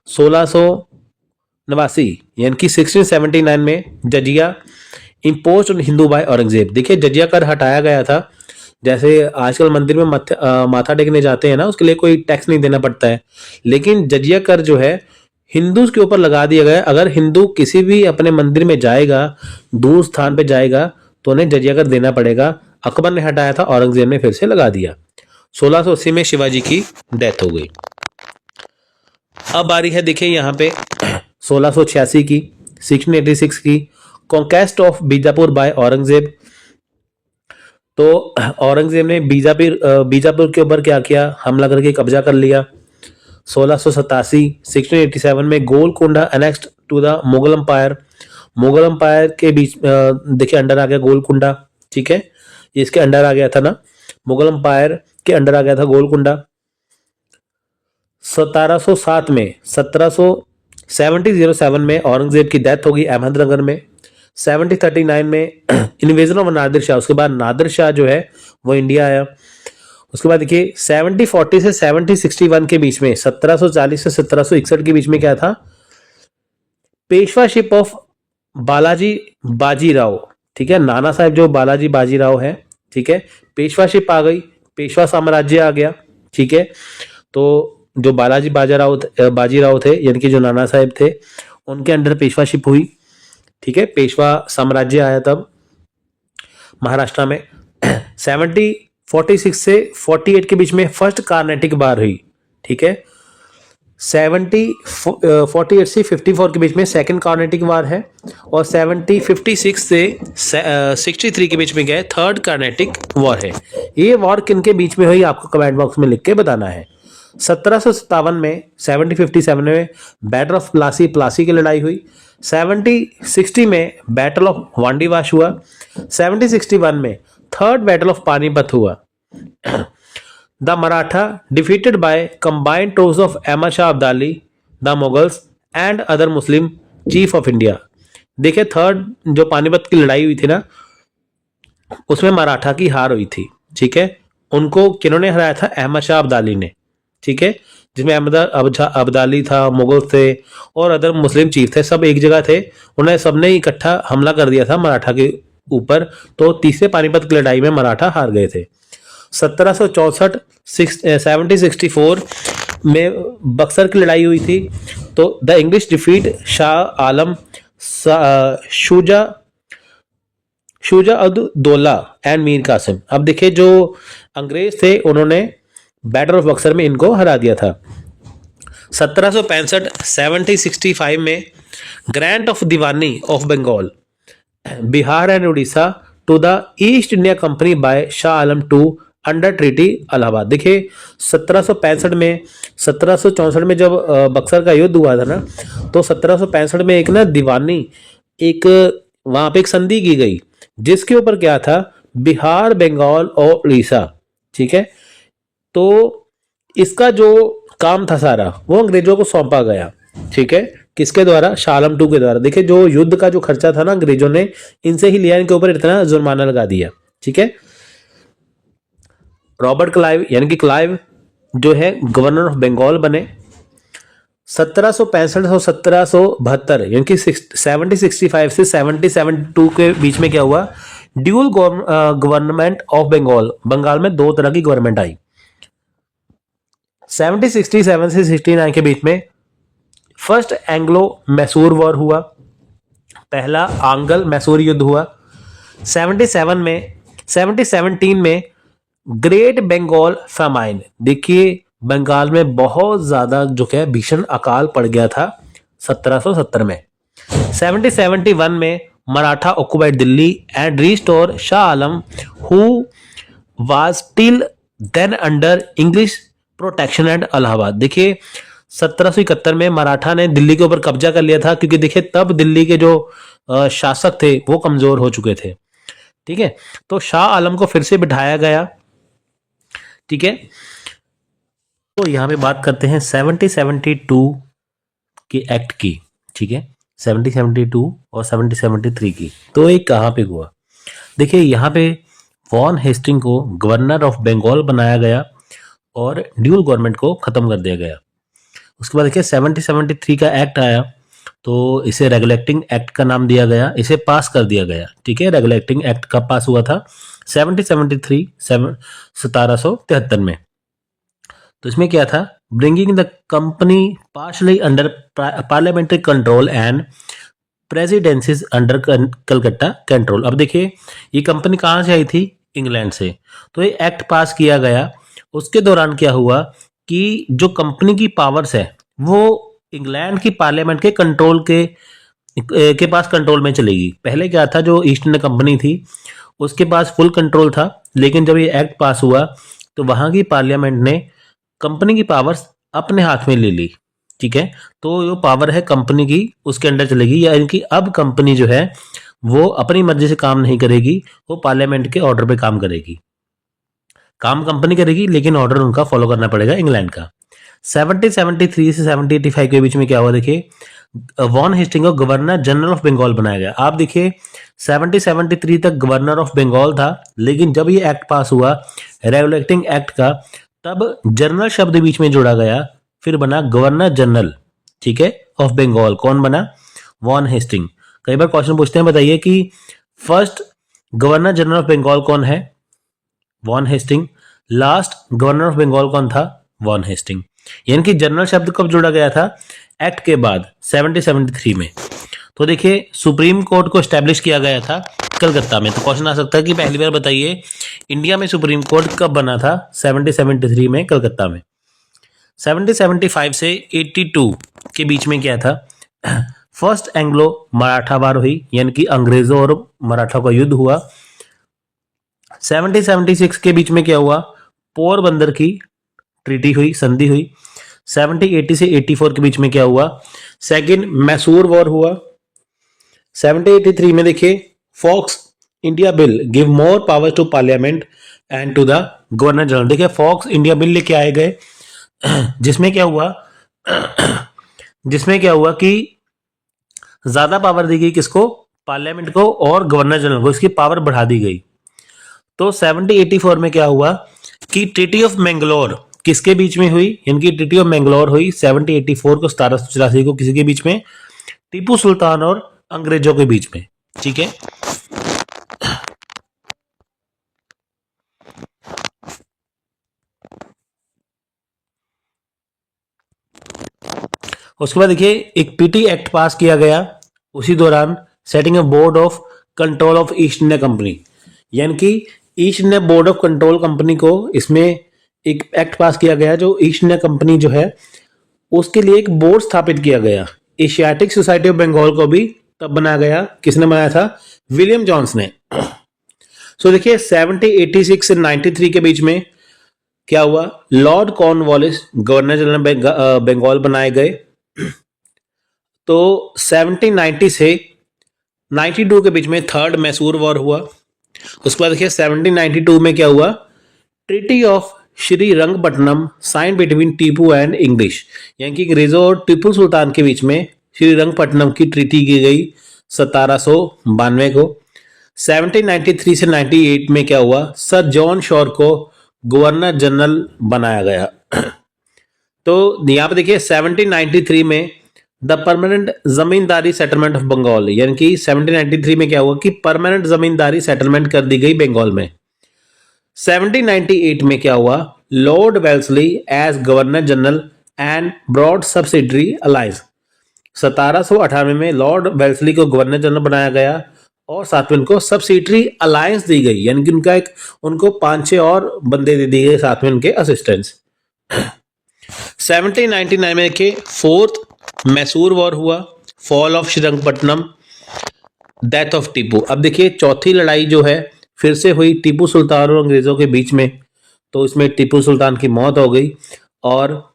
S1: 1689 यानी कि 1679 में jizya impose on Hindu by Aurangzeb. देखिए जजिया कर हटाया गया था, जैसे आजकल मंदिर में माथा टेकने जाते हैं ना, उसके लिए कोई टैक्स नहीं देना पड़ता है, लेकिन जजिया कर जो है हिंदू के ऊपर लगा दिया गया। अगर हिंदू किसी भी अपने मंदिर में जाएगा, दूर स्थान पे जाएगा, तो उन्हें जजिया कर देना पड़ेगा। अकबर ने हटाया था, औरंगजेब ने फिर से लगा दिया। 1680 में शिवाजी की डेथ हो गई। अब बारी है देखिए यहाँ पे 1686 की, 1686 की conquest of Bijapur by Aurangzeb. तो औरंगजेब ने बीजापुर के ऊपर क्या किया? हमला करके कब्जा कर लिया। 1687 1687 में Golconda annexed to the Mughal empire. Mughal empire के बीच देखिए अंडर आ गया गोलकोंडा, ठीक है, इसके अंडर आ गया था ना, मुगल अंपायर के अंडर आ गया था गोलकोंडा। 1707 में 1707 में औरंगजेब की डेथ होगी अहमदनगर में। 1739 में इन्वेजन ऑफ नादिर शाह, उसके बाद नादिर शाह जो है वो इंडिया आया। उसके बाद देखिए 1740 से 1761 के बीच में, 1740 से 1761 के बीच में क्या था? पेशवाशिप ऑफ बालाजी बाजीराव, ठीक है, नाना साहब जो बालाजी बाजीराव है, ठीक है, पेशवाशिप आ गई, पेशवा साम्राज्य आ गया, ठीक है। तो जो बालाजी बाजीराव थे यानी कि जो नाना साहब थे, उनके अंडर पेशवाशिप हुई, ठीक है, पेशवा साम्राज्य आया तब महाराष्ट्र में। 1746 से 48 के बीच में फर्स्ट कार्नेटिक वार हुई, ठीक है। 48 से 54 के बीच में सेकंड कार्नेटिक वार है, और 56 से 63 के बीच में गए थर्ड कार्नेटिक वॉर है। ये वॉर किन के बीच में हुई आपको कमेंट बॉक्स में लिख के बताना है। 1757 में 1757 में बैटल ऑफ प्लासी की लड़ाई हुई। 1760 में बैटल ऑफ वांडीवाश हुआ। 1761 में थर्ड बैटल ऑफ पानीपत हुआ। The Maratha defeated by combined troops of Ahmad Shah Abdali, the Mughals and other Muslim chief of India. देखिए थर्ड जो पानीपत की लड़ाई हुई थी ना, उसमें मराठा की हार हुई थी, ठीक है। उनको किन्होंने हराया था? अहमद शाह अब्दाली ने, ठीक है, जिसमें अहमद अब्दाली था, मुगल थे और अदर मुस्लिम चीफ थे, सब एक जगह थे। उन्हें सबने इकट्ठा हमला कर दिया था मराठा के ऊपर, तो तीसरे पानीपत की लड़ाई में मराठा हार गए थे। 1764 1764 में बक्सर की लड़ाई हुई थी। तो the English defeat Shah Alam Shuja अद दौला एंड मीर कासिम। अब देखिए जो अंग्रेज थे उन्होंने बैटल ऑफ बक्सर में इनको हरा दिया था। 1765 1765 में grant of Diwani of Bengal, Bihar and Orissa to the East India company by Shah Alam two under treaty Allahabad. देखिए 1765 में 1764 में जब बक्सर का युद्ध हुआ था ना, तो 1765 में एक ना दीवानी, एक वहां पे एक संधि की गई, जिसके ऊपर क्या था? बिहार, बंगाल और उड़ीसा, ठीक है। तो इसका जो काम था सारा वो अंग्रेजों को सौंपा गया, ठीक है, किसके द्वारा? शाह आलम टू के द्वारा। देखिए जो युद्ध का जो खर्चा था ना अंग्रेजों ने इनसे ही लिया, इनके ऊपर इतना जुर्माना लगा दिया, ठीक है। रॉबर्ट क्लाइव यानी कि क्लाइव जो है गवर्नर ऑफ बंगाल बने। 1765 और 1772 यानी कि 1765 से 1772 के बीच में क्या हुआ? Dual government of Bengal, Bengal में दो तरह की गवर्नमेंट आई। 1767 से 69 के बीच में फर्स्ट एंग्लो मैसूर वॉर हुआ, पहला आंग्ल मैसूर युद्ध हुआ। 1717 में ग्रेट बंगाल फैमाइन, देखिए बंगाल में बहुत ज्यादा जो है भीषण अकाल पड़ गया था 1770 में। 1771 में Maratha occupied Delhi and restore Shah Alam who was till then under English protection at Allahabad. देखिए 1771 में मराठा ने दिल्ली के ऊपर कब्जा कर लिया था, क्योंकि देखिए तब दिल्ली के जो शासक थे वो कमजोर हो चुके थे। ठीक है, तो शाह आलम को फिर से बिठाया गया। ठीक है, तो यहां पे बात करते हैं 1772 के एक्ट की। ठीक है, 1772 और 1773 की। तो ये कहां पे हुआ? देखिए यहाँ पे वॉन हेस्टिंग को गवर्नर ऑफ बंगाल बनाया गया और ड्यूल गवर्नमेंट को खत्म कर दिया गया। उसके बाद देखिए 1773 का एक्ट आया, तो इसे रेगुलेटिंग एक्ट का नाम दिया गया, इसे पास कर दिया गया। ठीक है, रेगुलेटिंग एक्ट कब पास हुआ था? 1773 1773 में। तो इसमें क्या था? Bringing the company partially under parliamentary control and presidencies under Calcutta control. अब देखिए ये कंपनी कहाँ से आई थी? इंग्लैंड से। तो ये एक्ट पास किया गया। उसके दौरान क्या हुआ कि जो कंपनी की पावर्स है वो इंग्लैंड की पार्लियामेंट के कंट्रोल के पास कंट्रोल में चलेगी। पहले क्या था, जो ईस्ट इंडिया कंपनी थी उसके पास फुल कंट्रोल था, लेकिन जब ये एक्ट पास हुआ तो वहां की पार्लियामेंट ने कंपनी की पावर्स अपने हाथ में ले ली। ठीक है, तो जो पावर है कंपनी की उसके अंडर चलेगी, यानी कि अब कंपनी जो है वो अपनी मर्जी से काम नहीं करेगी, वो पार्लियामेंट के ऑर्डर पे काम करेगी। काम कंपनी करेगी लेकिन ऑर्डर उनका फॉलो करना पड़ेगा इंग्लैंड का। 1773 से 1785 के बीच में क्या हुआ? देखिए वॉन हेस्टिंग को गवर्नर जनरल ऑफ बंगाल बनाया गया। आप देखिए 1773 तक गवर्नर ऑफ बंगाल था, लेकिन जब ये एक्ट पास हुआ रेगुलेटिंग एक्ट का, तब जनरल शब्द बीच में जोड़ा गया, फिर बना गवर्नर जनरल। ठीक है, ऑफ बंगाल। कौन बना? Warren Hasting. कई बार क्वेश्चन पूछते हैं, बताइए कि first governor general of Bengal कौन है? Warren Hasting. Last governor of Bengal कौन था? Warren Hasting. यानी कि जनरल शब्द कब जोड़ा गया था? एक्ट के बाद 1773 में। तो देखिए सुप्रीम कोर्ट को एस्टेब्लिश किया गया था कलकत्ता में। तो क्वेश्चन आ सकता है कि पहली बार बताइए इंडिया में सुप्रीम कोर्ट कब बना था? 1773 में कलकत्ता में। 1775 से 82 के बीच में क्या था? फर्स्ट एंग्लो मराठा वार हुई, यानी कि अंग्रेजों और मराठा का युद्ध हुआ। 1776 के बीच में क्या हुआ? पोरबंदर की ट्रीटी हुई, संधि हुई। 1780 से 84 के बीच में क्या हुआ? सेकंड मैसूर वॉर हुआ। 1783 में देखिए Fox India bill give more power to parliament and to the governor general. देखिए फॉक्स इंडिया बिल लेके आए गए, जिसमें क्या हुआ जिसमें क्या हुआ कि ज्यादा पावर दी गई किसको? पार्लियामेंट को और गवर्नर जनरल को, इसकी पावर बढ़ा दी गई। तो 1784 में क्या हुआ कि ट्रीटी ऑफ मैंगलोर किसके बीच में हुई? इनकी ट्रीटी ऑफ मैंगलोर हुई 1784 को, 1784 को किसी के बीच में? टीपू सुल्तान और अंग्रेजों के बीच में। ठीक है, उसके बाद देखिए एक पीटी एक्ट पास किया गया उसी दौरान, setting a board of control of east India company. यानी कि east India board of control company को, इसमें एक एक्ट पास किया गया जो ईस्ट इंडिया कंपनी जो है उसके लिए एक बोर्ड स्थापित किया गया। एशियाटिक सोसाइटी ऑफ बंगाल को भी तब बनाया गया। किसने बनाया था? विलियम जॉन्स ने। सो देखिए 1786 से 93 के बीच में क्या हुआ? Lord Cornwallis governor general Bengal बनाए गए। तो 1790 से 92 के बीच में थर्ड मैसूर वॉर हुआ। उसके बाद देखिए 1792 में क्या हुआ? Treaty of Shri Rangapattanam sign between Tipu and English, यानी कि अंग्रेजों और टीपू सुल्तान के बीच में श्री रंगपट्टनम की ट्रीटी की गई 1792 को। 1793 से 98 में क्या हुआ? सर जॉन शोर को गवर्नर जनरल बनाया गया। तो यहाँ पे देखिए 1793 में the permanent zamindari settlement of Bengal, यानी कि 1793 में क्या हुआ कि परमानेंट जमींदारी सेटलमेंट कर दी गई बंगाल में। 1798 में क्या हुआ? Lord Wellesley as governor general and broad subsidiary alliance. 1798 में लॉर्ड वेल्सली को गवर्नर जनरल बनाया गया और साथ में उनको सब्सिडरी अलायंस दी गई, यानी कि उनको 5-6 और बंदे दे दिए गए साथ में उनके असिस्टेंट्स। 1799 में के फोर्थ मैसूर वॉर हुआ, fall of Srirangapatnam, death of Tipu. अब देखिए चौथी लड़ाई जो है फिर से हुई टीपू सुल्तान और अंग्रेजों के बीच में। तो इसमें टीपू सुल्तान की मौत हो गई और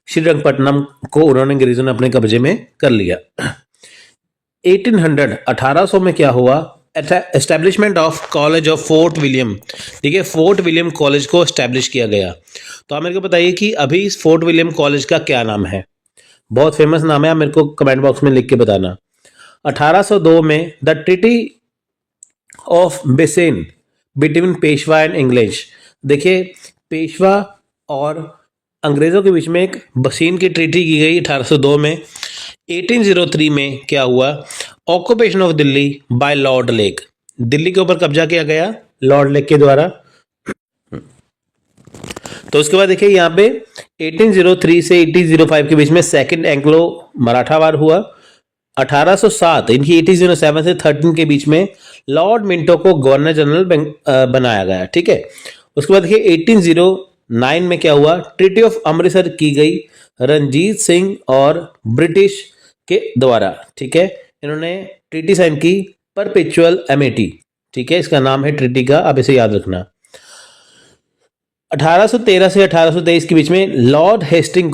S1: श्रीरंगपट्टनम को उन्होंने अंग्रेजों ने अपने कब्जे में कर लिया। 1800 में क्या हुआ, establishment of college of fort William, ठीक है, फोर्ट विलियम कॉलेज को एस्टेब्लिश किया गया। तो आप मेरे को बताइए कि अभी इस फोर्ट विलियम कॉलेज का क्या नाम है, बहुत फेमस नाम है, आप मेरे को कमेंट बॉक्स में लिख के बताना। 1802 में द ट्रीटी ऑफ बेसेन बिटवीन पेशवा एंड इंग्लिश, देखिए पेशवा और अंग्रेजों के बीच में एक बसीन की ट्रीटी की गई 1802 में। 1803 में क्या हुआ, occupation of Delhi by Lord Lake, Delhi के ऊपर कब्जा किया गया लॉर्ड लेक के द्वारा। तो उसके बाद देखिए यहाँ पे 1803 से 1805 के बीच में सेकंड एंग्लो मराठा वार हुआ। 1807 इनकी 1807 से 13 के बीच में लॉर्ड मिंटो को गवर्नर जनरल बनाया गया, ठीक है। उसके बाद देखिए 1809 में क्या हुआ, ट्रीटी ऑफ अमृतसर की गई रणजीत सिंह और ब्रिटिश के द्वारा, ठीक है। इन्होंने ट्रीटी साइन की परपेचुअल एमेटी, ठीक है, इसका नाम है ट्रीटी का, आप इसे याद रखना। 1813 से 1823 के बीच में लॉर्ड हेस्टिंग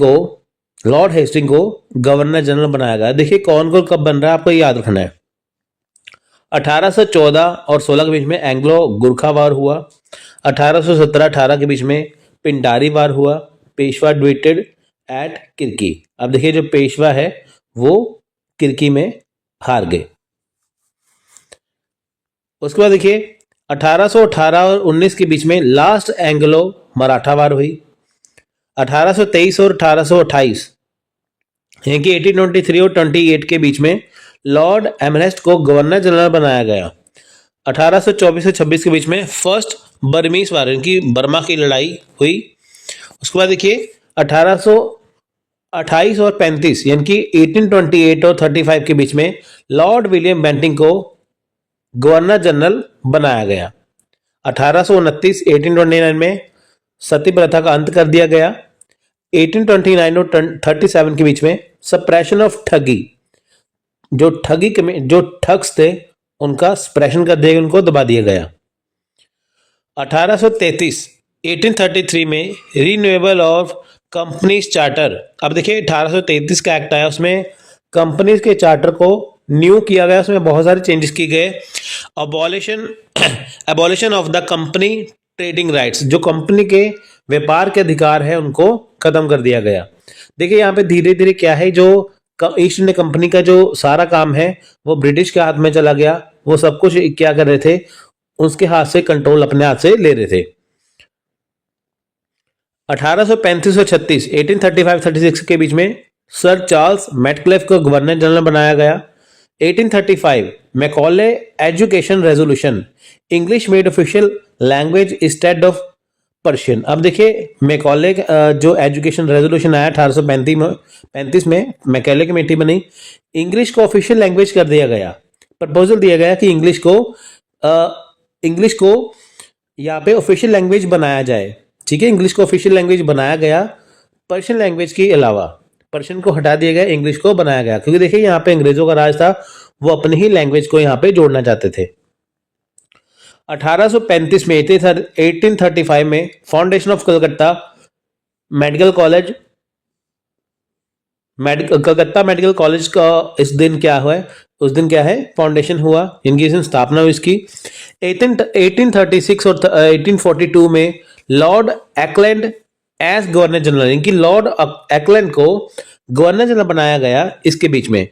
S1: को गवर्नर जनरल बनाया गया। देखिए कौन कौन कब बन रहा है आपको याद रखना है। 1814 और 16 के बीच में एंग्लो गुरखा वार हुआ। 1817-18 के बीच में पिंडारी वार हुआ। पेशवा डिफीटेड एट किर्की, अब देखिए जो पेशवा है वो किर्की में हार गए। उसके बाद देखिए 1818 और 19 के बीच में लास्ट एंग्लो मराठा वार हुई। 1823 और 1828 यानी कि 1823 और 28 के बीच में लॉर्ड एमरेस्ट को गवर्नर जनरल बनाया गया। 1824 से 26 के बीच में फर्स्ट बर्मीज वार, इनकी बर्मा की लड़ाई हुई। उसके बाद देखिए 1828 और 35 यानी कि 1828 और 35 के बीच में लॉर्ड विलियम बेंटिंग को गवर्नर जनरल बनाया गया। 1829 1829 में सती प्रथा का अंत कर दिया गया। 1829 और 37 के बीच में सप्रेशन ऑफ ठगी, जो ठग्स थे उनका सप्रेशन कर दिया गया, उनको दबा दिया गया। 1833 1833 में रिन्यूएबल ऑफ कंपनीज चार्टर, अब देखिए 1833 का एक्ट आया, उसमें कंपनीज के चार्टर को न्यू किया गया, उसमें बहुत सारे चेंजेस किए गए। Abolition of the company trading rights, जो कंपनी के व्यापार के अधिकार है उनको खत्म कर दिया गया। देखिए यहाँ पे धीरे धीरे क्या है, जो ईस्ट इंडिया कंपनी का जो सारा काम है वो ब्रिटिश के हाथ में चला गया। वो सब कुछ क्या कर रहे थे, उसके हाथ से कंट्रोल अपने हाथ से ले रहे थे। 1835 और 36 1835-36 के बीच में सर चार्ल्स मैटक्लेफ को गवर्नर जनरल बनाया गया। 1835 Macaulay education resolution, English made official language instead of Persian. अब देखिए मैकॉले जो एजुकेशन रेजोल्यूशन आया 1835 में मैकॉले कमेटी बनी, इंग्लिश को ऑफिशियल लैंग्वेज कर दिया गया। प्रपोजल दिया गया कि इंग्लिश को यहाँ पे ऑफिशियल लैंग्वेज बनाया जाए, ठीक है। इंग्लिश को ऑफिशियल लैंग्वेज बनाया गया, पर्शियन लैंग्वेज के अलावा पर्शियन को हटा दिया गया, इंग्लिश को बनाया गया, क्योंकि देखिए यहाँ पे अंग्रेजों का राज था, वो अपनी ही लैंग्वेज को यहाँ पे जोड़ना चाहते थे। 1835 में 1835 में foundation of Calcutta medical college का इस दिन क्या हुआ है, उस दिन क्या है, फाउंडेशन हुआ, इनकी स्थापना हुई इसकी। 1836 और 1842 में Lord Acland as governor general, इनकी लॉर्ड एक्लैंड को गवर्नर जनरल बनाया गया इसके बीच में।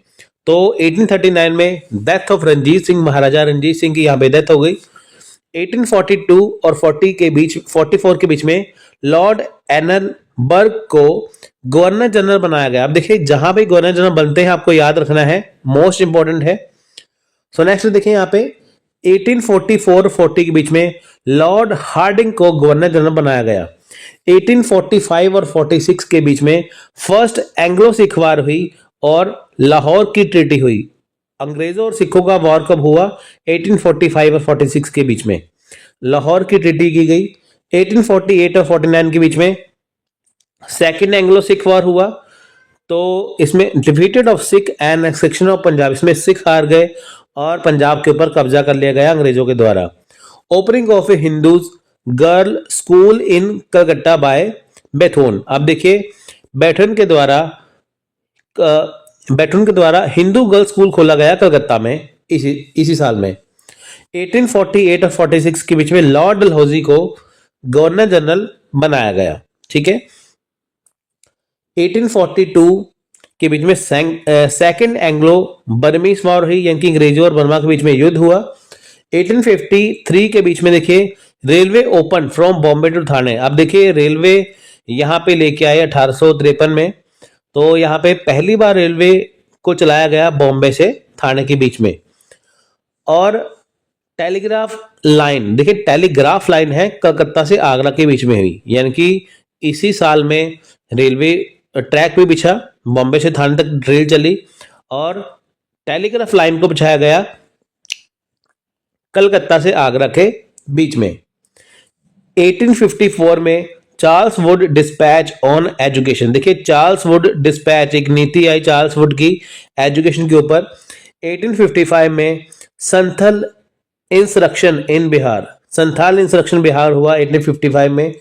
S1: तो 1839 में डेथ ऑफ रणजीत सिंह, महाराजा रणजीत सिंह की यहाँ पे डेथ हो गई। 1842 और 44 के बीच में लॉर्ड एननबर्ग को गवर्नर जनरल बनाया गया। अब देखिए जहां भी गवर्नर जनरल बनते हैं आपको याद रखना है, मोस्ट इंपॉर्टेंट है। सो नेक्स्ट देखिए यहाँ पे 1844 और 40 के बीच में लॉर्ड हार्डिंग को गवर्नर जनरल बनाया गया। 1845 और 46 के बीच में फर्स्ट एंग्लो सिख वार हुई और लाहौर की ट्रीटी हुई। अंग्रेजों और सिखों का वॉर कब हुआ, 1845 और 46 के बीच में लाहौर की ट्रीटी की गई। 1848 और 49 के बीच में सेकंड एंग्लो सिख वॉर हुआ, तो इसमें defeated of Sikh and annexation of Punjab, इसमें सिख हार गए और पंजाब के ऊपर कब्जा कर लिया गया अंग्रेजों के द्वारा। Opening of a Hindus girl school in Calcutta by Bethune. आप देखिए बेथुन के द्वारा बेथुन के द्वारा हिंदू गर्ल्स स्कूल खोला गया कलकत्ता में इसी इसी साल में। 1848 और 46 के बीच में लॉर्ड डलहौजी को गवर्नर जनरल बनाया गया। ठीक है। 1842 के बीच में सेकंड एंग्लो बर्मीज वॉर हुई, यानी कि अंग्रेजों और बर्मा के बीच में युद्ध हुआ। 1853 के बीच में देखिए railway open from Bombay to Thane. अब देखिए रेलवे यहां पे लेके आए 1853 में, तो यहां पे पहली बार रेलवे को चलाया गया बॉम्बे से थाने के बीच में। और टेलीग्राफ लाइन, देखिए टेलीग्राफ लाइन है कलकत्ता से आगरा के बीच में हुई, यानी कि इसी साल में रेलवे ट्रैक भी बिछा, बॉम्बे से थाने तक रेल चली और टेलीग्राफ लाइन को बिछाया गया कलकत्ता से आगरा के बीच में। 1854 में Charles Wood dispatch on education. देखिए चार्ल्स वुड डिस्पैच, एक नीति आई चार्ल्स वुड की एजुकेशन के ऊपर। 1855 में संथल इंसरक्शन इन बिहार, संथाल इंसरक्शन बिहार हुआ 1855 में।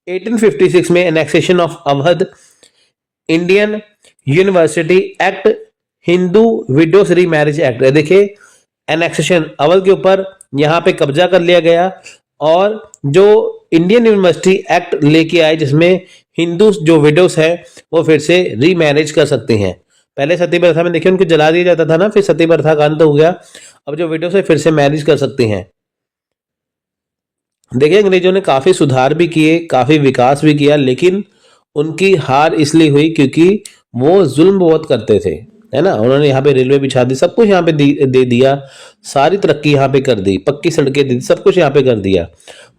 S1: 1856 में annexation of Awadh Indian university act, Hindu widows remarriage act. देखिए एनेक्सेशन अवध के ऊपर यहां पे कब्जा कर लिया गया और जो इंडियन यूनिवर्सिटी एक्ट लेके आए जिसमें हिंदू जो विडोस है वो फिर से रीमैरिज कर सकते हैं। पहले सती प्रथा में देखिए उनको जला दिया जाता था ना, फिर सती प्रथा का अंत हो गया, अब जो विडोस है फिर से मैरिज कर सकते हैं। देखिए अंग्रेजों ने काफी सुधार भी किए, काफी विकास भी किया, लेकिन उनकी हार इसलिए हुई क्योंकि वो जुल्म बहुत करते थे, है ना। उन्होंने यहाँ पे रेलवे बिछा दी, सब कुछ यहाँ पे दे दिया, सारी तरक्की यहाँ पे कर दी, पक्की सड़कें दे दी, सब कुछ यहाँ पे कर दिया,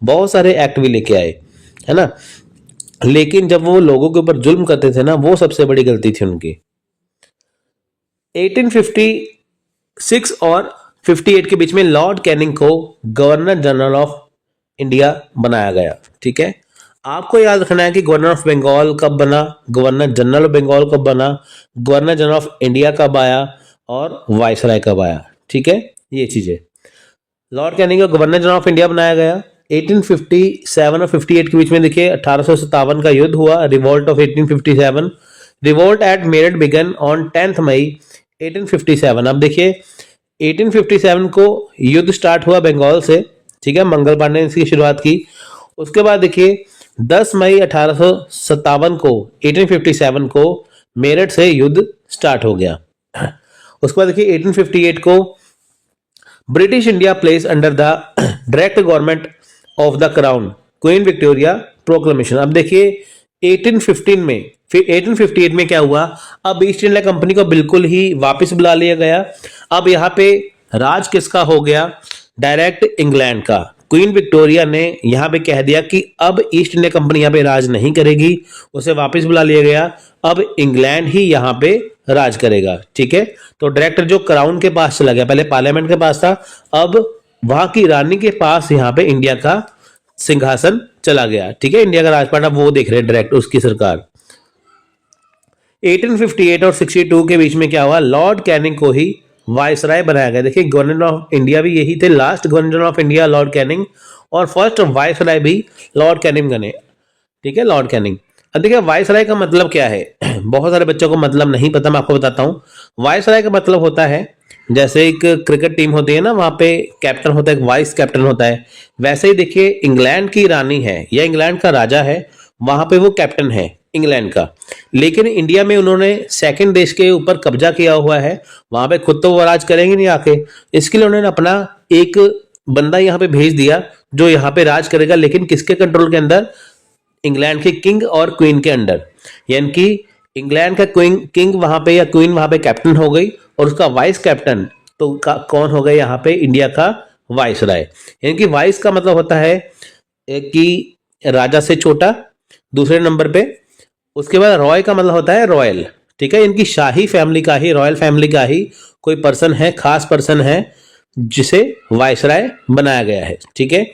S1: बहुत सारे एक्ट भी लेके आए, है ना। लेकिन जब वो लोगों के ऊपर जुल्म करते थे ना, वो सबसे बड़ी गलती थी उनकी। 1856 और 58 के बीच में लॉर्ड कैनिंग को गवर्नर जनरल ऑफ इंडिया बनाया गया। ठीक है। आपको याद रखना है कि गवर्नर ऑफ बंगाल कब बना, गवर्नर जनरल ऑफ बंगाल कब बना, गवर्नर जनरल ऑफ इंडिया कब आया और वायसराय कब आया। ठीक है, ये चीजें। लॉर्ड कैनिंग को गवर्नर जनरल ऑफ इंडिया बनाया गया। 1857 और 58 के बीच में देखिए 1857 का युद्ध हुआ, revolt of 1857। Revolt at Meerut began on 10 मई 1857। अब देखिए 1857 को युद्ध स्टार्ट हुआ बंगाल से, ठीक है, मंगल पांडे ने इसकी शुरुआत की। उसके बाद देखिए 10 मई 1857 को 1857 को मेरठ से युद्ध स्टार्ट हो गया। उसके बाद देखिए 1858 को British India place under the direct government of the crown, queen Victoria proclamation. अब देखिए 1815 में, फिर 1858 में क्या हुआ, अब ईस्ट इंडिया कंपनी को बिल्कुल ही वापस बुला लिया गया। अब यहाँ पे राज किसका हो गया, डायरेक्ट इंग्लैंड का। क्वीन विक्टोरिया ने यहाँ पे कह दिया कि अब ईस्ट इंडिया कंपनी यहाँ पे राज नहीं करेगी, उसे वापस बुला लिया गया, अब इंग्लैंड ही यहाँ पे राज करेगा। ठीक है, तो डायरेक्टर जो क्राउन के पास चला गया, पहले पार्लियामेंट के पास था, अब वहां की रानी के पास यहाँ पे इंडिया का सिंहासन चला गया। ठीक है, इंडिया का राजपाट अब वो देख रहे हैं डायरेक्ट, उसकी सरकार। 1858 और 62 के बीच में क्या हुआ, लॉर्ड कैनिंग को ही वायसराय बनाया गया। देखिए गवर्नर ऑफ इंडिया भी यही थे, last governor of India Lord Canning, और फर्स्ट वायसराय भी लॉर्ड कैनिंग बने। ठीक है, लॉर्ड कैनिंग। अब देखिए वायसराय का मतलब क्या है, बहुत सारे बच्चों को मतलब नहीं पता, मैं आपको बताता हूँ। वायसराय का मतलब होता है, जैसे एक क्रिकेट टीम होती है ना, वहां पे कैप्टन होता है, एक वाइस कैप्टन होता है, वैसे ही देखिए इंग्लैंड की रानी है या इंग्लैंड का राजा है, वहां पे वो कैप्टन है इंग्लैंड का। लेकिन इंडिया में उन्होंने सेकंड देश के ऊपर कब्जा किया हुआ है, वहां पे खुद तो वो राज करेंगे नहीं आके, इसके लिए उन्होंने अपना एक बंदा यहाँ पे भेज दिया जो यहाँ पे राज करेगा, लेकिन किसके कंट्रोल के अंदर, इंग्लैंड के किंग और क्वीन के अंडर। यानी कि इंग्लैंड का किंग वहां पे या क्वीन वहां पे कैप्टन हो गई, और उसका वाइस कैप्टन तो कौन हो गया यहाँ पे, इंडिया का वाइसराय। यानी कि वाइस का मतलब होता है कि राजा से छोटा, दूसरे नंबर पे। उसके बाद रॉय का मतलब होता है रॉयल। ठीक है, इनकी शाही फैमिली का ही, रॉयल फैमिली का ही कोई पर्सन है, खास पर्सन है, जिसे वाइसराय बनाया गया है। ठीक है,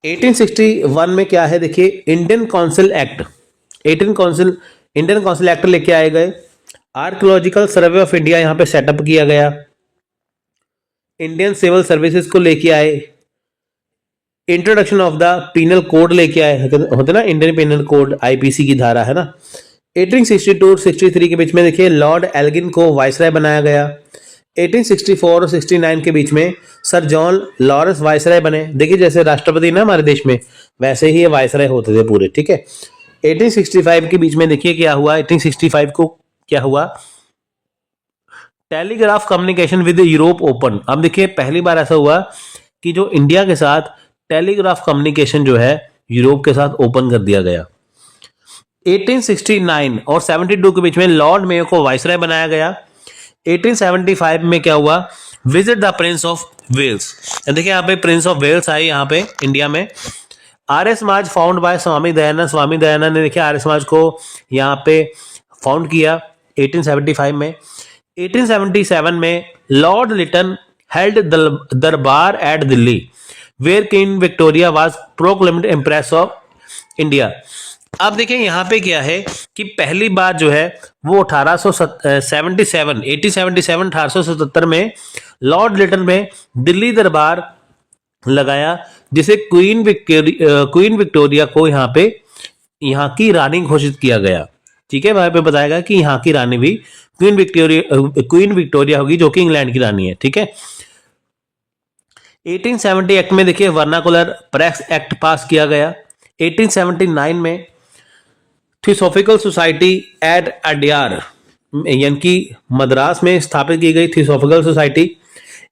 S1: 1861 में क्या है, देखिए Indian council act, Indian council act लेके आए गए। आर्कियोलॉजिकल सर्वे ऑफ इंडिया यहां पे सेटअप किया गया। इंडियन सिविल सर्विसेज को लेके आए। Introduction of the penal code लेके आए होते ना, इंडियन पीनल कोड, आईपीसी की धारा है ना। 1862-63 के बीच में देखिए लॉर्ड एल्गिन को वाइसराय बनाया गया। 1864 और 69 के बीच में सर जॉन लॉरेंस वाइसराय बने। देखिए जैसे राष्ट्रपति ना हमारे देश में, वैसे ही ये वाइसराय होते थे पूरे, ठीक है। 1865 के बीच में देखिए क्या हुआ, 1865 को क्या हुआ, telegraph communication with Europe open. अब देखिए पहली बार ऐसा हुआ कि जो इंडिया के साथ टेलीग्राफ कम्युनिकेशन जो है यूरोप के साथ ओपन कर दिया गया। 1869 और 72 के बीच में लॉर्ड मेयो को वाइसराय बनाया गया। 1875 में क्या हुआ, visit the Prince of Wales. देखिए यहाँ पे प्रिंस ऑफ वेल्स आए यहाँ पे इंडिया में। Arya Samaj found by Swami Dayanand. स्वामी दयानंद ने देखिए आर्य समाज को यहाँ पे फाउंड किया 1875 में। 1877 में Lord Lytton held durbar at Delhi where king Victoria was proclaimed empress of India. अब देखिए यहाँ पे क्या है कि पहली बार जो है वो 1877 में लॉर्ड लिटन में दिल्ली दरबार लगाया, जिसे क्वीन विक्टोरिया को यहाँ की रानी घोषित किया गया। ठीक है, वहां पे बताएगा कि यहाँ की रानी भी क्वीन विक्टोरिया होगी, जो कि इंग्लैंड की रानी है। ठीक है। 1870 एक्ट में देखिए वर्नाकुलर प्रेस एक्ट पास किया गया। 1879 में थियोसॉफिकल सोसाइटी एट अड्यार यानी कि मद्रास में स्थापित की गई थियोसॉफिकल सोसाइटी।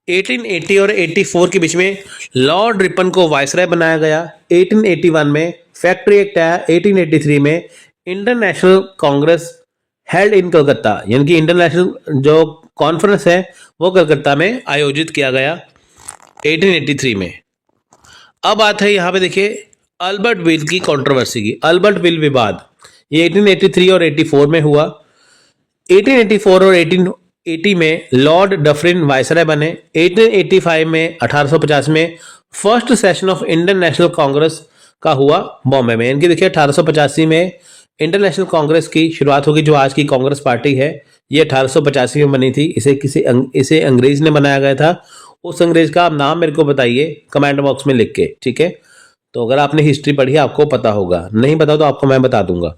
S1: 1880 और 84 के बीच में लॉर्ड रिपन को वाइसराय बनाया गया। 1881 में फैक्ट्री एक्ट आया। 1883 में international Congress held in Calcutta, यानी कि इंटरनेशनल जो कॉन्फ्रेंस है वो कलकत्ता में आयोजित किया गया 1883 में। अब बात है यहाँ पे देखिए अल्बर्ट विल की कंट्रोवर्सी की। अल्बर्ट विल विवाद ये 1883 और 84 में हुआ। 1884 और 1880 में लॉर्ड डफरिन वाइसराय बने। 1885 में 1850 में first session of Indian national Congress का हुआ बॉम्बे में। इनकी देखिए 1885 में इंटरनेशनल कांग्रेस की शुरुआत होगी। जो आज की कांग्रेस पार्टी है ये 1885 में बनी थी। इसे अंग्रेज ने बनाया गया था। उस अंग्रेज का आप नाम मेरे को बताइए कमेंट बॉक्स में लिख के। ठीक है, तो अगर आपने हिस्ट्री पढ़ी आपको पता होगा, नहीं पता तो आपको मैं बता दूंगा।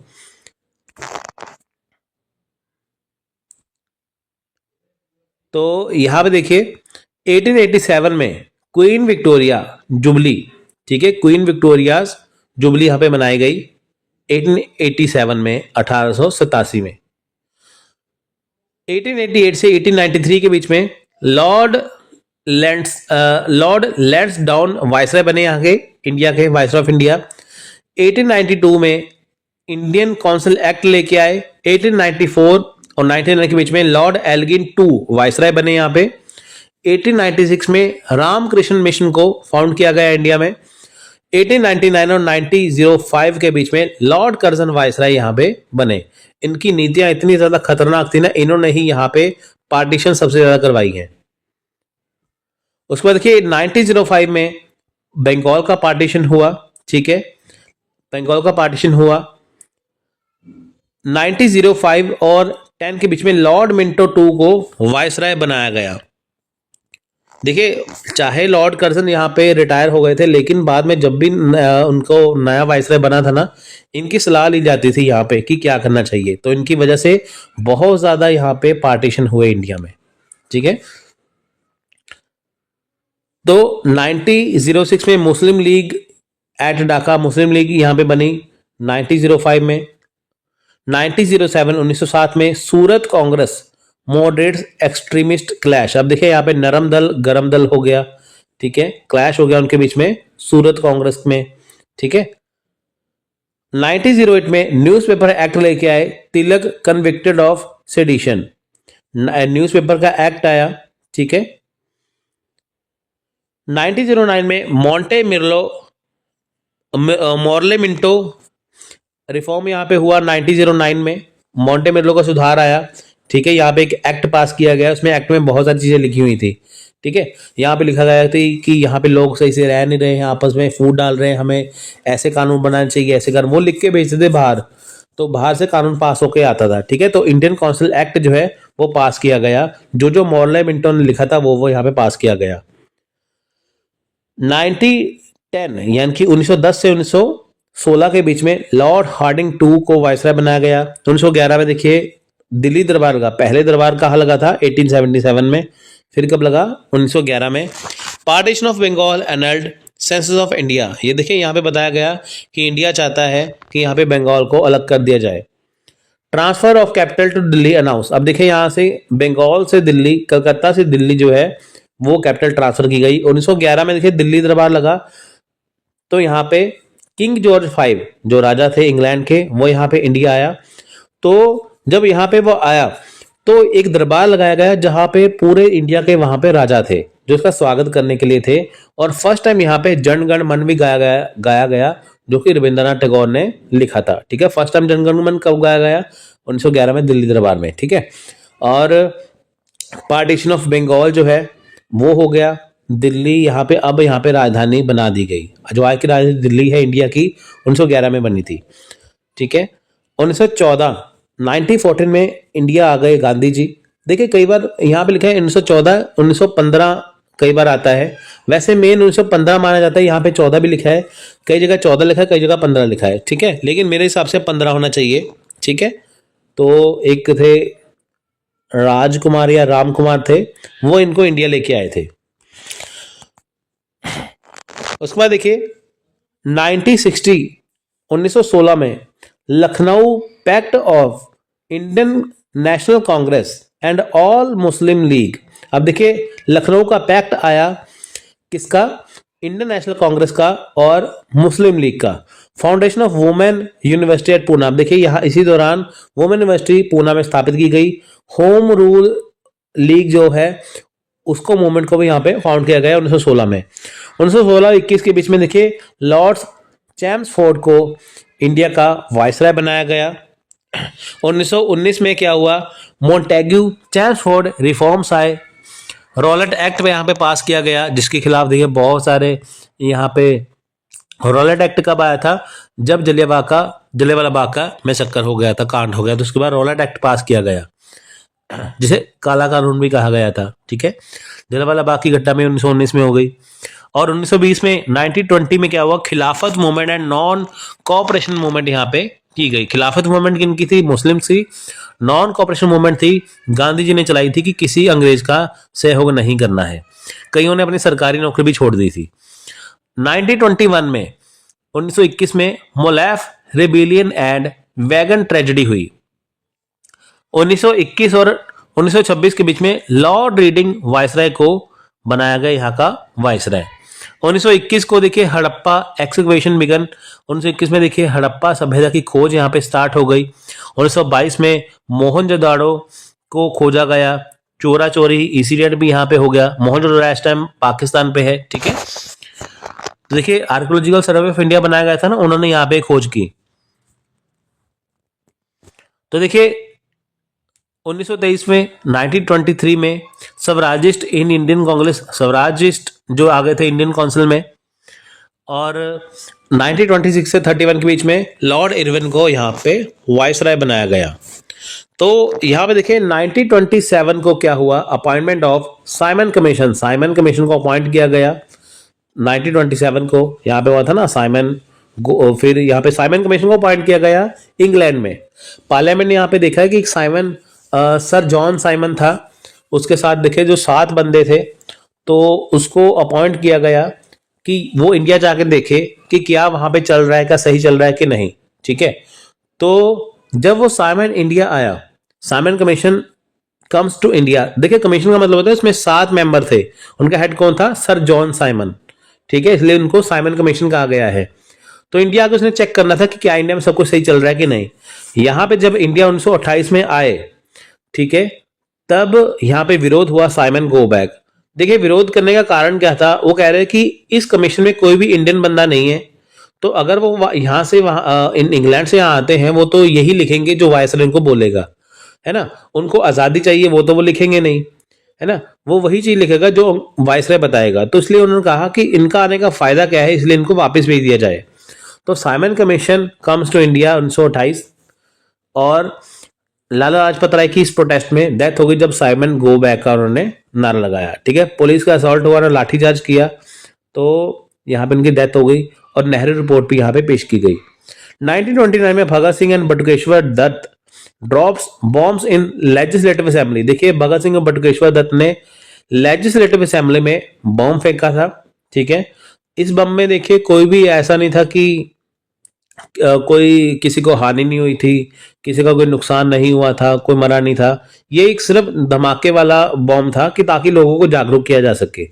S1: तो यहां पे देखिए 1887 में क्वीन विक्टोरिया जुबली, ठीक है, क्वीन विक्टोरिया जुबली यहां पे मनाई गई 1887 में 1887 में। 1888 से 1893 के बीच में लॉर्ड लैंसडाउन वाइसराय बने यहाँ के इंडिया के, वाइसराय ऑफ इंडिया। 1892 में इंडियन काउंसिल एक्ट लेके आए। 1894 और 99 के बीच में लॉर्ड एल्गिन टू वाइसराय बने यहाँ पे। 1896 में रामकृष्ण मिशन को फाउंड किया गया इंडिया में। 1899 और 1905 के बीच में लॉर्ड कर्जन वाइसराय यहाँ पे बने। इनकी नीतियां इतनी ज्यादा खतरनाक थी ना, इन्होंने ही यहाँ पे पार्टीशन सबसे ज्यादा करवाई है। उसके बाद देखिए 1905 में बंगाल का पार्टीशन हुआ। ठीक है, बंगाल का पार्टीशन हुआ। 1905 और 10 के बीच में लॉर्ड मिंटो टू को वाइसराय बनाया गया। देखिए चाहे लॉर्ड कर्जन यहाँ पे रिटायर हो गए थे, लेकिन बाद में जब भी उनको नया वाइसराय बना था ना, इनकी सलाह ली जाती थी यहाँ पे कि क्या करना चाहिए। तो इनकी वजह से बहुत ज्यादा यहाँ पे पार्टीशन हुए इंडिया में। ठीक है, तो 1906 में मुस्लिम लीग एट ढाका, मुस्लिम लीग यहाँ पे बनी 1905 में। 1907 1907 में सूरत कांग्रेस मॉडरेट एक्सट्रीमिस्ट क्लैश। अब देखिए यहाँ पे नरम दल गरम दल हो गया। ठीक है, क्लैश हो गया उनके बीच में सूरत कांग्रेस में। ठीक है, 1908 में न्यूज़पेपर एक्ट लेके आए। तिलक कन्विक्टेड ऑफ सेडिशन, न्यूज़पेपर का एक्ट आया। ठीक है, 1909 में मॉन्टे मॉर्ले मिंटो रिफॉर्म यहाँ पे हुआ। 1909 में मॉन्टे मिर्लो का सुधार आया। ठीक है, यहाँ पे एक एक्ट पास किया गया। उसमें एक्ट में बहुत सारी चीजें लिखी हुई थी। ठीक है, यहाँ पे लिखा गया थी कि यहाँ पे लोग सही से रह नहीं रहे हैं, आपस में फूट डाल रहे हैं, हमें ऐसे कानून बनाने चाहिए, ऐसे कानून वो लिख के भेजते थे बाहर, तो बाहर से कानून पास होके आता था। ठीक है, तो इंडियन काउंसिल एक्ट जो है वो पास किया गया। जो मॉर्ले मिंटो ने लिखा था वो यहाँ पे पास किया गया। 10 यानी कि 1910 से 1916 के बीच में लॉर्ड हार्डिंग टू को वायसराय बनाया गया। 1911 में देखिए दिल्ली दरबार का पहले दरबार कहाँ लगा था 1877 में, फिर कब लगा 1911 में। Partition of Bengal annulled census of India, ये देखिए यहाँ पे बताया गया कि इंडिया चाहता है कि यहाँ पे बंगाल को अलग कर दिया जाए। Transfer of capital to Delhi announce, अब देखिए यहाँ से बंगाल से दिल्ली, कलकत्ता से दिल्ली जो है वो कैपिटल ट्रांसफर की गई। 1911 में देखिए दिल्ली दरबार लगा, तो यहाँ पे किंग जॉर्ज V जो राजा थे इंग्लैंड के, वो यहाँ पे इंडिया आया। तो जब यहाँ पे वो आया तो एक दरबार लगाया गया जहाँ पे पूरे इंडिया के वहां पे राजा थे जो उसका स्वागत करने के लिए थे। और फर्स्ट टाइम यहाँ पे जन गण मन भी गाया गया जो कि रविंद्रनाथ टैगोर ने लिखा था। ठीक है, फर्स्ट टाइम जन गण मन कब गाया गया 1911 में दिल्ली दरबार में। ठीक है, और पार्टीशन ऑफ बंगाल जो है वो हो गया, दिल्ली यहाँ पे अब यहाँ पे राजधानी बना दी गई। जो आज की राजधानी दिल्ली है इंडिया की 1911 में बनी थी। ठीक है, 1914 में इंडिया आ गए गांधी जी। देखिए कई बार यहाँ पे लिखा है 1914 1915 कई बार आता है, वैसे मेन 1915 माना जाता है, यहाँ पे 14 भी लिखा है, कई जगह 14 लिखा है, कई जगह 15 लिखा है। ठीक है, लेकिन मेरे हिसाब से 15 होना चाहिए। ठीक है, तो एक थे राजकुमार या राम कुमार थे, वो इनको इंडिया लेके आए थे। उसके बाद देखिए 1916 में Lucknow pact of Indian national Congress and all Muslim league. अब देखिए लखनऊ का पैक्ट आया किसका, इंडियन नेशनल कांग्रेस का और मुस्लिम लीग का। Foundation of women university at Poona, अब देखिए यहाँ इसी दौरान वुमेन यूनिवर्सिटी पूना में स्थापित की गई। होम रूल लीग जो है उसको मूवमेंट को भी यहाँ पे फाउंड किया गया 1916 में। 1916-21 के बीच में देखिए लॉर्ड चैम्सफोर्ड को इंडिया का वायसराय बनाया गया। 1919 में क्या हुआ, मोंटेग्यू चैम्सफोर्ड रिफॉर्म्स आए, रॉलेट एक्ट में यहाँ पे पास किया गया जिसके खिलाफ देखिए बहुत सारे यहाँ पे। रॉलेट एक्ट कब आया था, जब जलियांवाला बाग का मैसेकर हो गया था, कांड हो गया, तो उसके बाद रॉलेट एक्ट पास किया गया जिसे काला कानून भी कहा गया था। ठीक है, जलियांवाला बाग की घटना में 1919 में हो गई। और 1920 में 1920 में क्या हुआ, खिलाफत movement and non cooperation movement यहाँ पे की गई। खिलाफत मूवमेंट किनकी थी, मुस्लिम थी। नॉन कोऑपरेशन मूवमेंट थी, गांधी जी ने चलाई थी कि किसी अंग्रेज का सहयोग नहीं करना है। कईयों ने अपनी सरकारी नौकरी भी छोड़ दी थी। 1921 में 1921 में मोलैफ रेबिलियन एंड वैगन ट्रेजेडी हुई। 1921 और 1926 के बीच में लॉर्ड रीडिंग वायसराय को बनाया गया यहाँ का वायसराय। 1921 को देखिए हड़प्पा एक्सकवेशन बिगन, 1921 में देखिए हड़प्पा सभ्यता की खोज यहाँ पे स्टार्ट हो गई। 1922 में मोहनजोदाड़ो को खोजा गया, चोरा चोरी इंसिडेंट भी यहाँ पे हो गया। मोहनजोदाड़ो इस टाइम पाकिस्तान पे है। ठीक है, तो देखिए आर्कियोलॉजिकल सर्वे ऑफ इंडिया बनाया गया था ना, उन्होंने यहाँ पे खोज की। तो देखिए 1923 में 1923 में Swarajist in Indian Congress, Swarajist जो आ गए थे इंडियन काउंसिल में। और 1926 से 31 के बीच में लॉर्ड इरविन को यहाँ पे वायसराय बनाया गया। तो यहाँ पे देखिए 1927 को क्या हुआ, appointment of Simon commission, Simon commission को अपॉइंट किया गया 1927 को। यहाँ पे हुआ था ना साइमन, फिर यहाँ पे साइमन कमीशन को अपॉइंट किया गया इंग्लैंड में। पार्लियामेंट ने यहाँ पे देखा है कि साइमन सर जॉन साइमन था, उसके साथ देखे जो 7 बंदे थे, तो उसको अपॉइंट किया गया कि वो इंडिया जाके देखे कि क्या वहां पे चल रहा है, क्या सही चल रहा है कि नहीं। ठीक है, तो जब वो साइमन इंडिया आया, Simon commission comes to India, देखिए कमीशन का मतलब होता है इसमें 7 मेंबर थे, उनका हेड कौन था, सर जॉन साइमन। ठीक है, इसलिए उनको साइमन कमीशन कहा गया है। तो इंडिया को उसने चेक करना था कि क्या इंडिया में सब कुछ सही चल रहा है कि नहीं। यहाँ पे जब इंडिया 1928 में आए, ठीक है, तब यहाँ पे विरोध हुआ, साइमन गो बैक। देखिए विरोध करने का कारण क्या था, वो कह रहे कि इस कमीशन में कोई भी इंडियन बंदा नहीं है, तो अगर वो यहाँ से वहां इंग्लैंड से यहाँ आते हैं वो तो यही लिखेंगे जो वायसराय उनको बोलेगा, है ना। उनको आजादी चाहिए वो तो वो लिखेंगे नहीं, है ना, वो वही चीज लिखेगा जो वायसराय बताएगा। तो इसलिए उन्होंने कहा कि इनका आने का फायदा क्या है, इसलिए इनको वापस भेज दिया जाए। तो Simon commission comes to India 1928 और लाला लाजपत राय की इस प्रोटेस्ट में डेथ हो गई जब साइमन गो बैक का उन्होंने नारा लगाया। ठीक है, पुलिस का असॉल्ट हुआ, लाठीचार्ज किया, तो यहाँ पे इनकी डेथ हो गई और नेहरू रिपोर्ट भी यहाँ पे पेश की गई। 1929 में Bhagat Singh and Batukeshwar Dutt drops bombs in legislative assembly. देखिए भगत सिंह और बटुकेश्वर दत्त ने लेजिस्लेटिव असेंबली में बॉम्ब फेंका था, ठीक है। इस बम में देखिए कोई भी ऐसा नहीं था कि कोई किसी को हानि नहीं हुई थी, किसी का कोई नुकसान नहीं हुआ था, कोई मरा नहीं था। ये एक सिर्फ धमाके वाला बॉम्ब था कि ताकि लोगों को जागरूक किया जा सके।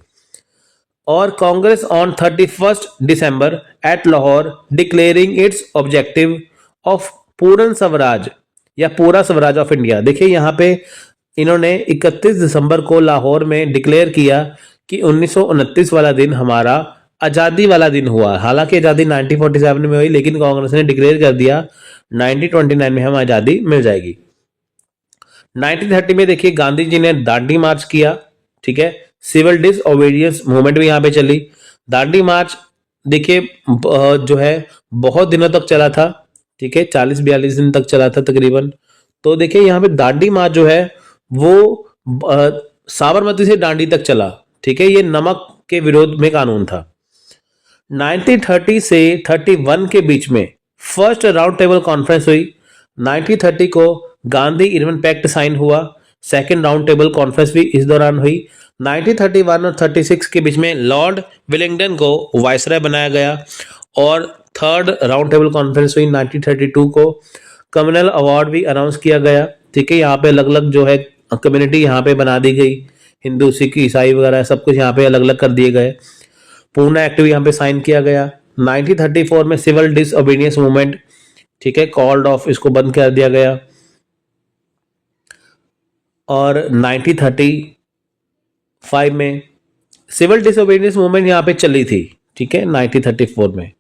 S1: और Congress on 31 December at Lahore declaring its objective of Purna Swaraj या पूरा स्वराज ऑफ इंडिया। देखिए यहाँ पे इन्होंने 31 दिसंबर को लाहौर में डिक्लेयर किया कि 1929 वाला दिन हमारा आज़ादी वाला दिन हुआ। हालांकि आज़ादी 1947 में हुई, लेकिन कांग्रेस ने डिक्लेयर कर दिया 1929 में हम आज़ादी मिल जाएगी। 1930 में देखिए गांधी जी ने दांडी मार्च किया, ठीक है। सिविल डिसओबीडियंस मूवमेंट भी यहाँ पे चली। दांडी मार्च देखिए जो है बहुत दिनों तक चला था, ठीक है, 40-42 दिन तक चला था तकरीबन। तो देखिए यहाँ पे दांडी मार्च जो है वो साबरमती से दांडी तक चला, ठीक है। ये नमक के विरोध में कानून था। 1930 से 31 के बीच में फर्स्ट राउंड टेबल कॉन्फ्रेंस हुई। 1930 को गांधी इरविन पैक्ट साइन हुआ। सेकंड राउंड टेबल कॉन्फ्रेंस भी इस दौरान हुई। 1931 और 36 के बीच में लॉर्ड विलिंगडन को वाइसराय बनाया गया और थर्ड राउंड टेबल कॉन्फ्रेंस हुई। 1932 को कम्युनल अवार्ड भी अनाउंस किया गया, ठीक है। यहाँ पे अलग अलग जो है कम्युनिटी यहाँ पे बना दी गई, हिंदू सिख ईसाई वगैरह सब कुछ यहाँ पे अलग अलग कर दिए गए। पूना एक्ट भी यहाँ पे साइन किया गया। 1934 में सिविल डिसओबीडियंस मूवमेंट, ठीक है, कॉल्ड ऑफ, इसको बंद कर दिया गया। और 1935 में सिविल डिसओबीडियंस मूवमेंट यहाँ पे चली थी, ठीक है, 1934 में।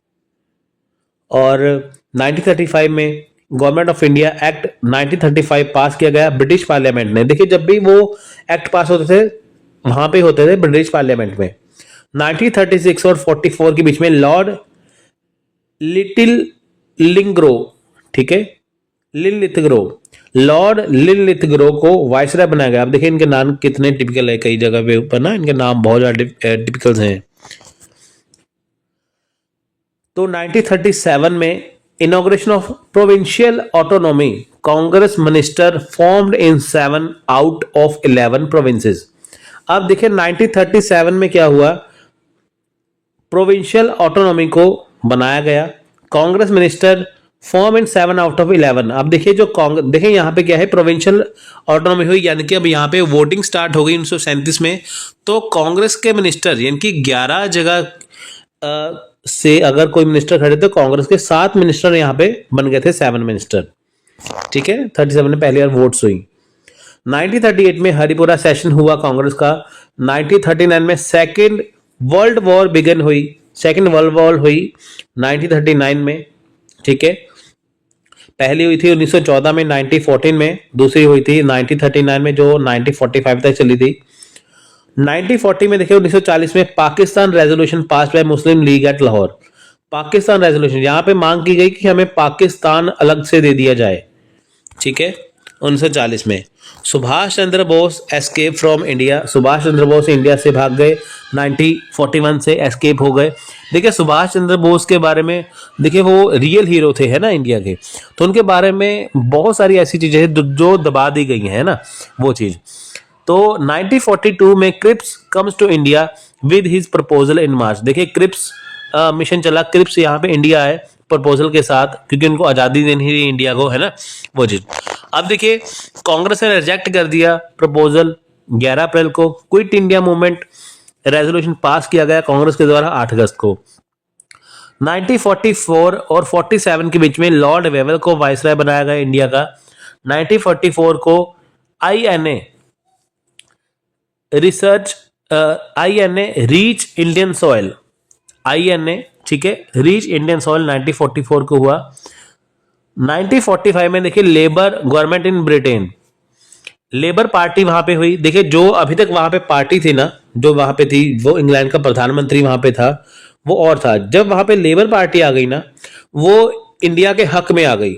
S1: और 1935 में गवर्नमेंट ऑफ इंडिया एक्ट 1935 पास किया गया ब्रिटिश पार्लियामेंट ने। देखिए जब भी वो एक्ट पास होते थे वहां पे होते थे ब्रिटिश पार्लियामेंट में। 1936 और 44 के बीच में लॉर्ड लिटिल लिंग्रो, ठीक है, लॉर्ड लिनलिथग्रो को वाइसराय बनाया गया। अब देखिए इनके नाम कितने टिपिकल है, कई जगह पे ऊपर ना इनके नाम बहुत ज्यादा टिपिकल हैं। तो 1937 में inauguration of provincial autonomy, Congress minister formed in 7 out of 11 provinces. अब देखिए 1937 में क्या हुआ, प्रोविंशियल ऑटोनॉमी को बनाया गया, Congress minister form in 7 out of 11। अब देखिए जो कांग्रेस, देखिए यहाँ पे क्या है, प्रोविंशियल ऑटोनॉमी हुई, यानी कि अब यहाँ पे वोटिंग स्टार्ट हो गई 1937 में। तो कांग्रेस के मिनिस्टर यानी कि 11 जगह से अगर कोई मिनिस्टर खड़े तो कांग्रेस के 7 मिनिस्टर यहाँ पे बन गए थे, 7 मिनिस्टर, ठीक है। 37 में पहली बार वोट्स हुई। 1938 में हरिपुरा सेशन हुआ कांग्रेस का। 1939 में सेकेंड वर्ल्ड वॉर बिगन हुई, सेकेंड वर्ल्ड वॉर हुई 1939 में, ठीक है। पहली हुई थी 1914 में, 1914 में, दूसरी हुई थी 1939 में जो 1945 तक चली थी। 1940 में देखिए 1940 में Pakistan resolution pass by Muslim league at Lahore. Pakistan resolution, यहाँ पे मांग की गई कि हमें पाकिस्तान अलग से दे दिया जाए, ठीक है। 1940 में Subhash Chandra Bose escape from India, Subhash Chandra Bose India से भाग गए, 1941 से एस्केप हो गए। देखिए सुभाष चंद्र बोस के बारे में, देखिए वो रियल हीरो थे, है ना, इंडिया के। तो उनके बारे में बहुत सारी ऐसी चीजें हैं जो दबा दी गई हैं, है ना, वो चीज। तो 1942 में Cripps comes to India with his proposal in March. देखिए क्रिप्स मिशन चला, क्रिप्स यहाँ पे इंडिया आए प्रपोजल के साथ, क्योंकि उनको आजादी देनी थी इंडिया को, है ना, वो चीज। अब देखिए कांग्रेस ने रिजेक्ट कर दिया प्रपोजल। 11 अप्रैल को quit India movement resolution pass किया गया कांग्रेस के द्वारा 8 अगस्त को। 1944 और 47 के बीच में लॉर्ड वेवल को वाइसराय बनाया गया इंडिया का। 1944 को INA reach Indian soil, INA, ठीक है, रीच इंडियन सॉइल 1944 को हुआ। 1945 में देखिए labour government in Britain, labour party वहां पे हुई। देखिए जो अभी तक वहां पे पार्टी थी ना, जो वहां पे थी, वो इंग्लैंड का प्रधानमंत्री वहां पे था, वो और था। जब वहां पे लेबर पार्टी आ गई ना, वो इंडिया के हक में आ गई।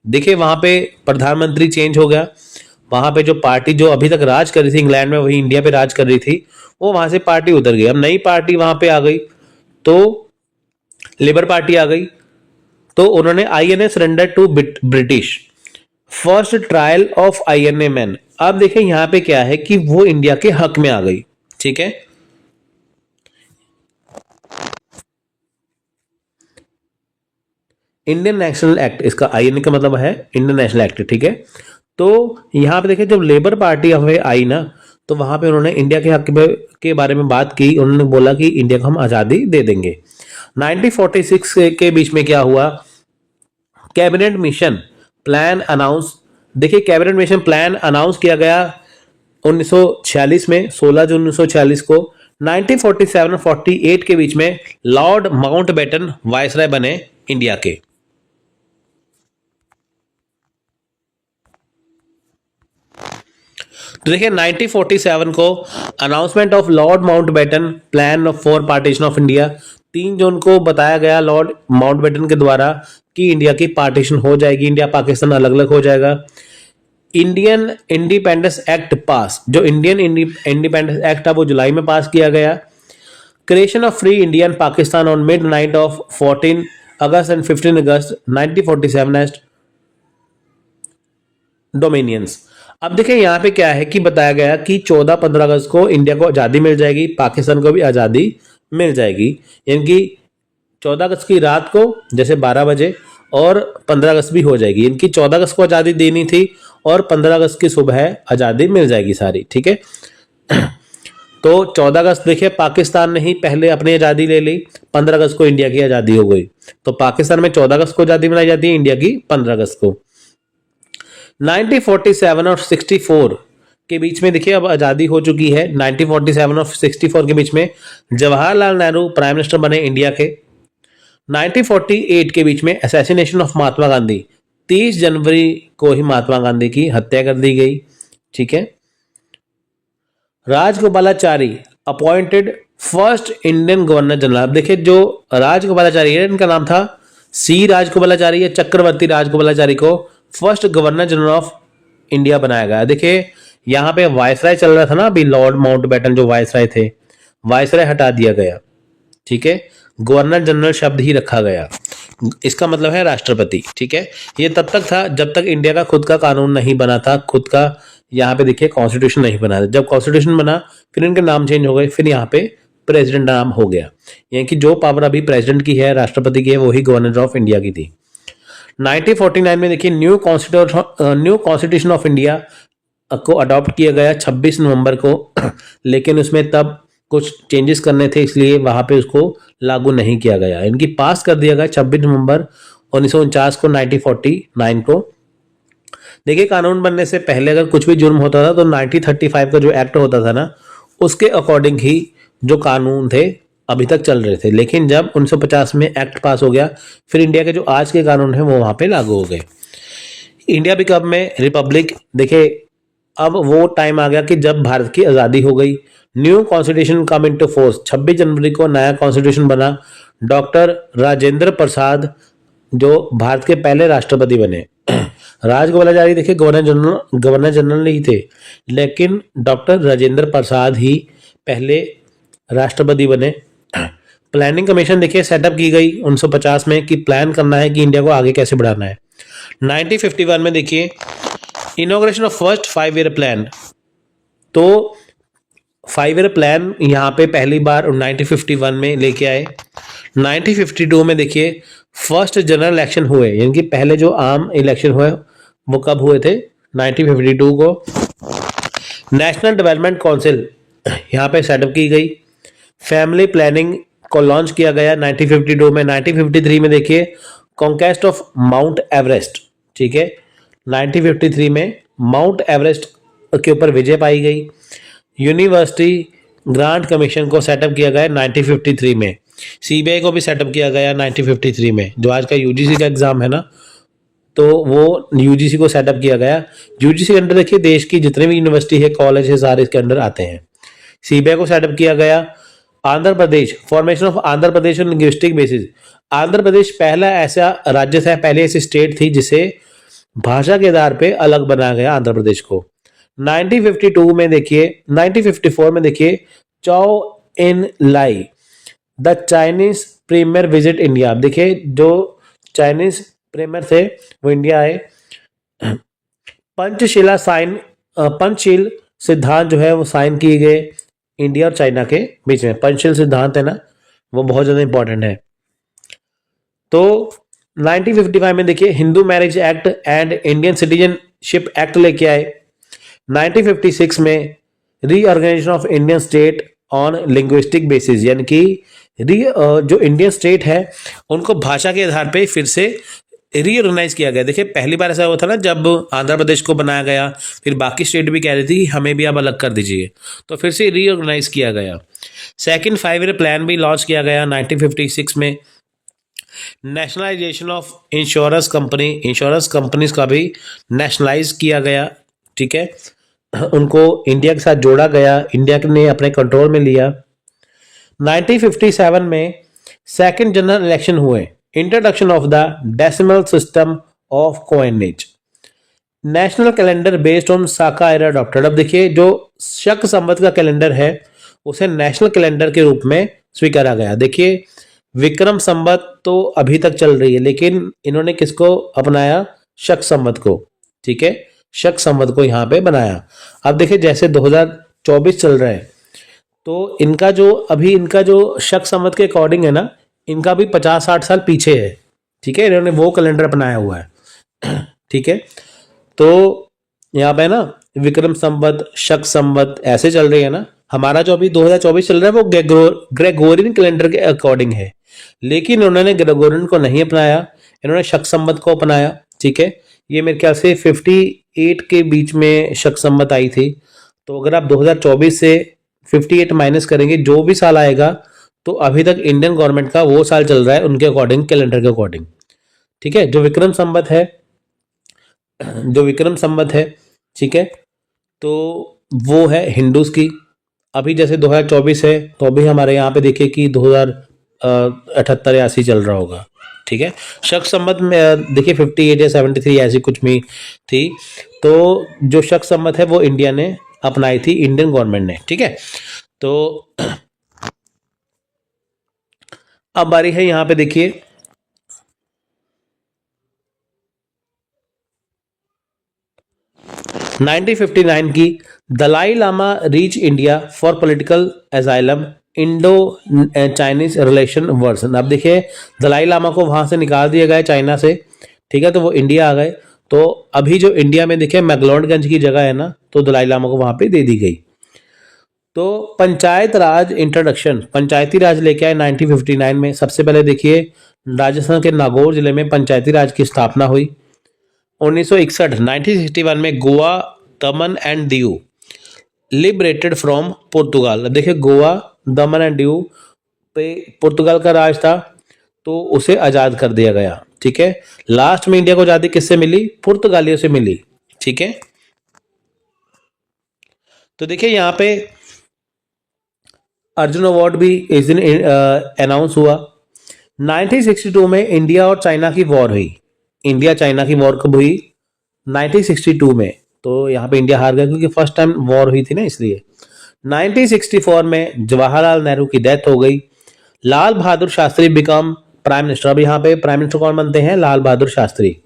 S1: देखिए वहां पे प्रधानमंत्री चेंज हो गया, वहां पे जो पार्टी जो अभी तक राज कर रही थी इंग्लैंड में, वही इंडिया पे राज कर रही थी, वो वहां से पार्टी उतर गई। अब नई पार्टी वहां पे आ गई, तो लेबर पार्टी आ गई, तो उन्होंने INA surrender to British, first trial of INA man. अब देखिए यहां पे क्या है कि वो इंडिया के हक में आ गई, ठीक है। इंडियन नेशनल एक्ट, इसका आईएनए का मतलब है इंडियन नेशनल एक्ट, ठीक है। तो यहां पे देखिए जब लेबर पार्टी हमें आई ना, तो वहां पे उन्होंने इंडिया के हक के बारे में बात की। उन्होंने बोला कि इंडिया को हम आजादी दे देंगे। 1946 के बीच में क्या हुआ, कैबिनेट मिशन प्लान अनाउंस, देखिए कैबिनेट मिशन प्लान अनाउंस किया गया 1946 में, 16 जून 1946 को। 1947 और 48 के बीच में लॉर्ड माउंटबेटन वायसराय बने इंडिया के। तो देखिए 1947 को announcement of Lord Mountbatten plan for partition of India, 3 जून को बताया गया लॉर्ड माउंटबेटन के द्वारा कि इंडिया की पार्टीशन हो जाएगी, इंडिया पाकिस्तान अलग अलग हो जाएगा। इंडियन इंडिपेंडेंस एक्ट पास, जो इंडियन इंडिपेंडेंस एक्ट था वो जुलाई में पास किया गया। Creation of free India and Pakistan on midnight of 14 August and 15 August 1947 as dominions. अब देखिए यहाँ पे क्या है कि बताया गया कि 14-15 अगस्त को इंडिया को आज़ादी मिल जाएगी, पाकिस्तान को भी आज़ादी मिल जाएगी। यानी कि 14 अगस्त की रात को जैसे 12 बजे और 15 अगस्त भी हो जाएगी। इनकी 14 अगस्त को आज़ादी देनी थी और 15 अगस्त की सुबह आज़ादी मिल जाएगी सारी, ठीक है। तो 14 अगस्त देखिए पाकिस्तान ने ही पहले अपनी आज़ादी ले ली, 15 अगस्त को इंडिया की आज़ादी हो गई। तो पाकिस्तान में 14 अगस्त को आज़ादी मिलाई जाती है, इंडिया की 15 अगस्त को। 1947 और 64 के बीच में देखिए अब आज़ादी हो चुकी है। 1947 और 64 के बीच में जवाहरलाल नेहरू प्राइम मिनिस्टर बने इंडिया के। 1948 के बीच में असैसिनेशन ऑफ महात्मा गांधी, 30 जनवरी को ही महात्मा गांधी की हत्या कर दी गई, ठीक है। Rajagopalachari appointed first Indian governor general. अब देखिए जो राजगोपालाचारी है इनका नाम था सी राजगोपालाचारी या चक्रवर्ती राजगोपालाचारी को first governor general of India बनाया गया। देखिए यहाँ पे वायसराय चल रहा था ना अभी, लॉर्ड माउंटबेटन जो वायसराय थे, वायसराय हटा दिया गया, ठीक है। गवर्नर जनरल शब्द ही रखा गया, इसका मतलब है राष्ट्रपति, ठीक है। ये तब तक था जब तक इंडिया का खुद का कानून नहीं बना था, खुद का यहाँ पे देखिए कॉन्स्टिट्यूशन नहीं बना था। जब कॉन्स्टिट्यूशन बना फिर इनके नाम चेंज हो गए, फिर यहाँ पे प्रेसिडेंट नाम हो गया। यानी कि जो पावर अभी प्रेसिडेंट की है, राष्ट्रपति की है, वही गवर्नर ऑफ इंडिया की थी। 1949 में देखिए न्यू कॉन्स्टिट्यूशन ऑफ इंडिया को अडॉप्ट किया गया 26 नवंबर को, लेकिन उसमें तब कुछ चेंजेस करने थे इसलिए वहां पे उसको लागू नहीं किया गया। इनकी पास कर दिया गया 26 नवंबर 1949 को, 1949 को। देखिए कानून बनने से पहले अगर कुछ भी जुर्म होता था तो 1935 का जो एक्ट होता था ना, उसके अकॉर्डिंग ही जो कानून थे अभी तक चल रहे थे। लेकिन जब 1950 में एक्ट पास हो गया, फिर इंडिया के जो आज के कानून हैं वो वहां पे लागू हो गए। इंडिया भी कब में रिपब्लिक, देखिए अब वो टाइम आ गया कि जब भारत की आज़ादी हो गई। New constitution come into force, 26 जनवरी को नया कॉन्स्टिट्यूशन बना। डॉक्टर राजेंद्र प्रसाद जो भारत के पहले राष्ट्रपति बने। राजगोपालाचारी देखिए गवर्नर जनरल नहीं थे, लेकिन डॉक्टर राजेंद्र प्रसाद ही पहले राष्ट्रपति बने। प्लानिंग कमीशन देखिए सेटअप की गई 1950 में कि प्लान करना है कि इंडिया को आगे कैसे बढ़ाना है। 1951 में देखिए inauguration of first 5 year plan, तो 5 ईयर प्लान यहाँ पे पहली बार 1951 में लेके आए। 1952 में देखिए फर्स्ट जनरल इलेक्शन हुए, यानी कि पहले जो आम इलेक्शन हुए वो कब हुए थे, 1952 को। नेशनल डेवलपमेंट काउंसिल यहाँ पे सेटअप की गई। फैमिली प्लानिंग को लॉन्च किया गया 1952 में। 1953 में देखिए कॉन्क्वेस्ट ऑफ माउंट एवरेस्ट, ठीक है। 1953 में माउंट एवरेस्ट के ऊपर विजय पाई गई। यूनिवर्सिटी ग्रांट कमीशन को सेटअप किया गया 1953 में। सीबीआई को भी सेटअप किया गया 1953 में। जो आज का यूजीसी का एग्जाम है ना, तो वो यूजीसी को सेटअप किया गया। यूजीसी के अंडर देखिए देश की जितने भी यूनिवर्सिटी है, कॉलेज है, सारे इसके अंडर आते हैं। सीबीआई को सेटअप किया गया। Andhra Pradesh, formation of Andhra Pradesh on linguistic basis. Andhra Pradesh पहला ऐसा राज्य था, पहले ऐसी स्टेट थी जिसे भाषा के आधार पे अलग बनाया गया आंध्र प्रदेश को। 1952 में देखिए 1954 में देखिए Chou En Lai the Chinese premier visit India. आप देखिए जो चाइनीज प्रीमियर थे वो इंडिया आए। पंचशिला साइन पंचशील सिद्धांत जो है वो साइन किए गए इंडिया और चाइना के बीच में। पंचशील सिद्धांत है ना, वो बहुत ज्यादा इंपॉर्टेंट है। तो 1955 में देखिए Hindu marriage act and Indian citizenship act लेके आए। 1956 में reorganisation of Indian state on linguistic basis, यानी कि जो इंडियन स्टेट है उनको भाषा के आधार पे फिर से रीऑर्गेनाइज किया गया। देखिए पहली बार ऐसा हुआ था ना जब आंध्र प्रदेश को बनाया गया, फिर बाकी स्टेट भी कह रही थी कि हमें भी अब अलग कर दीजिए, तो फिर से रीऑर्गेनाइज किया गया। सेकंड 5 ईयर प्लान भी लॉन्च किया गया 1956 में। नेशनलाइजेशन ऑफ इंश्योरेंस कंपनीज का भी नेशनलाइज किया गया, ठीक है, उनको इंडिया के साथ जोड़ा गया, इंडिया ने अपने कंट्रोल में लिया। 1957 में सेकंड जनरल इलेक्शन हुए। Introduction of the decimal system of coinage. National calendar based on Saka era adopted. अब देखिए जो शक संवत का कैलेंडर है उसे नेशनल कैलेंडर के रूप में स्वीकारा गया। देखिए विक्रम संवत तो अभी तक चल रही है, लेकिन इन्होंने किसको अपनाया? शक संवत को, ठीक है, शक संवत को यहाँ पे बनाया। अब देखिए जैसे 2024 चल रहा है तो इनका जो शक संवत के अकॉर्डिंग है ना, इनका भी 50-60 साल पीछे है, ठीक है, इन्होंने वो कैलेंडर अपनाया हुआ है। ठीक है, तो यहाँ पे ना विक्रम संवत, शक संवत ऐसे चल रही है ना। हमारा जो अभी 2024 चल रहा है वो ग्रेगोरियन कैलेंडर के अकॉर्डिंग है, लेकिन उन्होंने ग्रेगोरियन को नहीं अपनाया, इन्होंने शक संवत को अपनाया। ठीक है, ये मेरे ख्याल से 58 के बीच में शक संवत आई थी। तो अगर आप 2024 से 58 माइनस करेंगे, जो भी साल आएगा, तो अभी तक इंडियन गवर्नमेंट का वो साल चल रहा है उनके अकॉर्डिंग, कैलेंडर के अकॉर्डिंग। ठीक है, जो विक्रम संवत है, ठीक है, तो वो है हिंदूज की। अभी जैसे 2024 है तो अभी हमारे यहाँ पे देखिए कि 2078-80 चल रहा होगा। ठीक है, शक संवत में देखिए 58 या 73 ऐसी कुछ में थी। तो जो शक संवत है वो इंडिया ने अपनाई थी, इंडियन गवर्नमेंट ने। ठीक है, तो अब बारी है यहाँ पे देखिए 1959 की। Dalai Lama reach India for political asylum, Indo Chinese relation worsen. अब देखिए दलाई लामा को वहां से निकाल दिया गया चाइना से, ठीक है, तो वो इंडिया आ गए। तो अभी जो इंडिया में देखिए मैक्लोडगंज की जगह है ना, तो दलाई लामा को वहां पे दे दी गई। तो पंचायत राज इंट्रोडक्शन, पंचायती राज लेके आए 1959 में। सबसे पहले देखिए राजस्थान के नागौर जिले में पंचायती राज की स्थापना हुई। 1961 में गोवा, दमन एंड दीव लिबरेटेड फ्रॉम पुर्तगाल। देखिए गोवा, दमन एंड दीव पे पुर्तगाल का राज था, तो उसे आजाद कर दिया गया। ठीक है, लास्ट में इंडिया को आजादी किससे मिली? पुर्तगालियों से मिली। ठीक है, तो देखिए यहाँ पे अर्जुन अवार्ड भी इस दिन अनाउंस हुआ। 1962 में इंडिया और चाइना की वॉर हुई। इंडिया चाइना की वॉर कब हुई? 1962 में। तो यहाँ पे इंडिया हार गया क्योंकि फर्स्ट टाइम वॉर हुई थी ना, इसलिए। 1964 में जवाहरलाल नेहरू की डेथ हो गई। Lal Bahadur Shastri become prime minister. अब यहाँ पे प्राइम मिनिस्टर कौन बनते हैं? लाल बहादुर शास्त्री।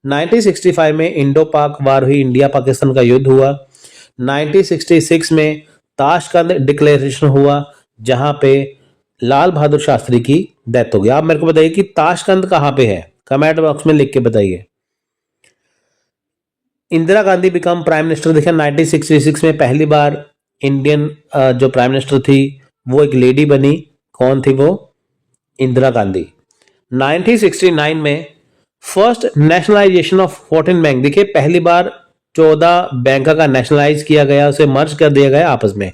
S1: 1965 में इंडो पाक वार हुई, इंडिया पाकिस्तान का युद्ध हुआ। 1966 में ताशकंद डिक्लेरेशन हुआ, जहां पे लाल बहादुर शास्त्री की डेथ हो गई। आप मेरे को बताइए कि ताशकंद कहां पे है? कमेंट बॉक्स में लिख के बताइए। Indira Gandhi become prime minister. देखिए 1966 में पहली बार इंडियन जो प्राइम मिनिस्टर थी वो एक लेडी बनी। कौन थी वो? इंदिरा गांधी। 1969 में फर्स्ट नेशनलाइजेशन ऑफ 14 बैंक। देखिए पहली बार 14 बैंक का नेशनलाइज किया गया, उसे मर्ज कर दिया गया आपस में।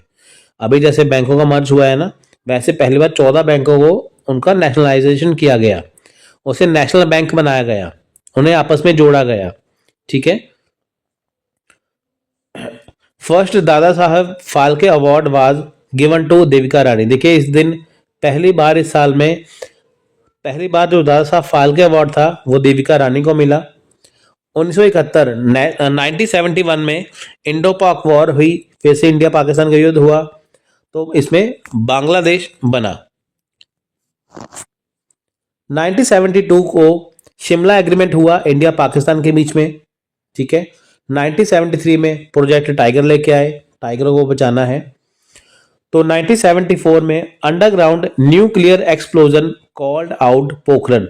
S1: अभी जैसे बैंकों का मर्ज हुआ है ना, वैसे पहली बार 14 बैंकों को उनका नेशनलाइजेशन किया गया, उसे नेशनल बैंक बनाया गया, उन्हें आपस में जोड़ा गया। ठीक है, first Dada Saheb Phalke award was given to Devika Rani. देखिए इस दिन पहली बार इस साल में पहली बार जो दादा साहब फाल्के अवार्ड था वो देविका रानी को मिला। 1971 में इंडो पाक वॉर हुई, फिर से इंडिया पाकिस्तान का युद्ध हुआ, तो इसमें बांग्लादेश बना। 1972 को शिमला एग्रीमेंट हुआ इंडिया पाकिस्तान के बीच में, ठीक है। 1973 में प्रोजेक्ट टाइगर लेके आए, टाइगरों को बचाना है। तो 1974 में underground nuclear explosion called out Pokhran.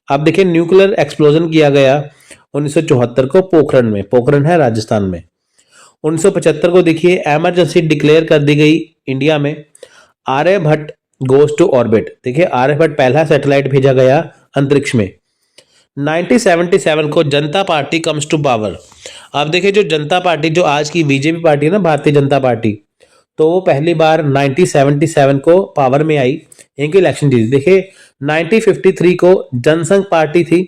S1: अब देखिए न्यूक्लियर एक्सप्लोजन किया गया 1974 को पोखरण में, पोखरण है राजस्थान में। 1975 को देखिए एमरजेंसी डिक्लेयर कर दी गई इंडिया में, आर्यभट्ट गोज टू ऑर्बिट। देखिए आर्यभट्ट पहला सैटेलाइट भेजा गया अंतरिक्ष में। 1977 को जनता पार्टी कम्स टू पावर। अब देखिए जो जनता पार्टी, जो आज की बीजेपी पार्टी है ना, भारतीय जनता पार्टी, तो वो पहली बार 1977 को पावर में आई, इनकी इलेक्शन जीती। देखिए 1953 को जनसंघ पार्टी थी,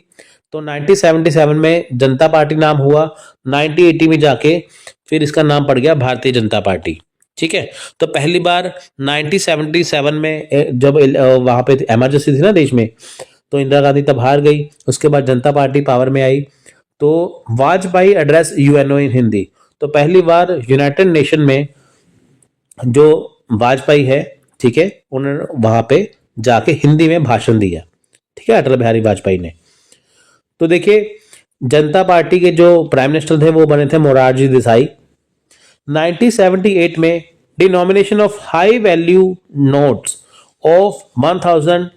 S1: तो 1977 में जनता पार्टी नाम हुआ, 1980 में जाके फिर इसका नाम पड़ गया भारतीय जनता पार्टी, ठीक है। तो पहली बार 1977 में जब वहां पे इमरजेंसी थी ना देश में, तो इंदिरा गांधी तब हार गई, उसके बाद जनता पार्टी पावर में आई। तो वाजपेयी एड्रेस यूएनओ इन हिंदी, तो पहली बार यूनाइटेड नेशन में जो वाजपेयी है, ठीक है, उन्होंने वहां पे जाके हिंदी में भाषण दिया, ठीक है, अटल बिहारी वाजपेयी ने। तो देखिए जनता पार्टी के जो प्राइम मिनिस्टर थे वो बने थे मोरारजी देसाई। 1978 में denomination of high value notes of 1000,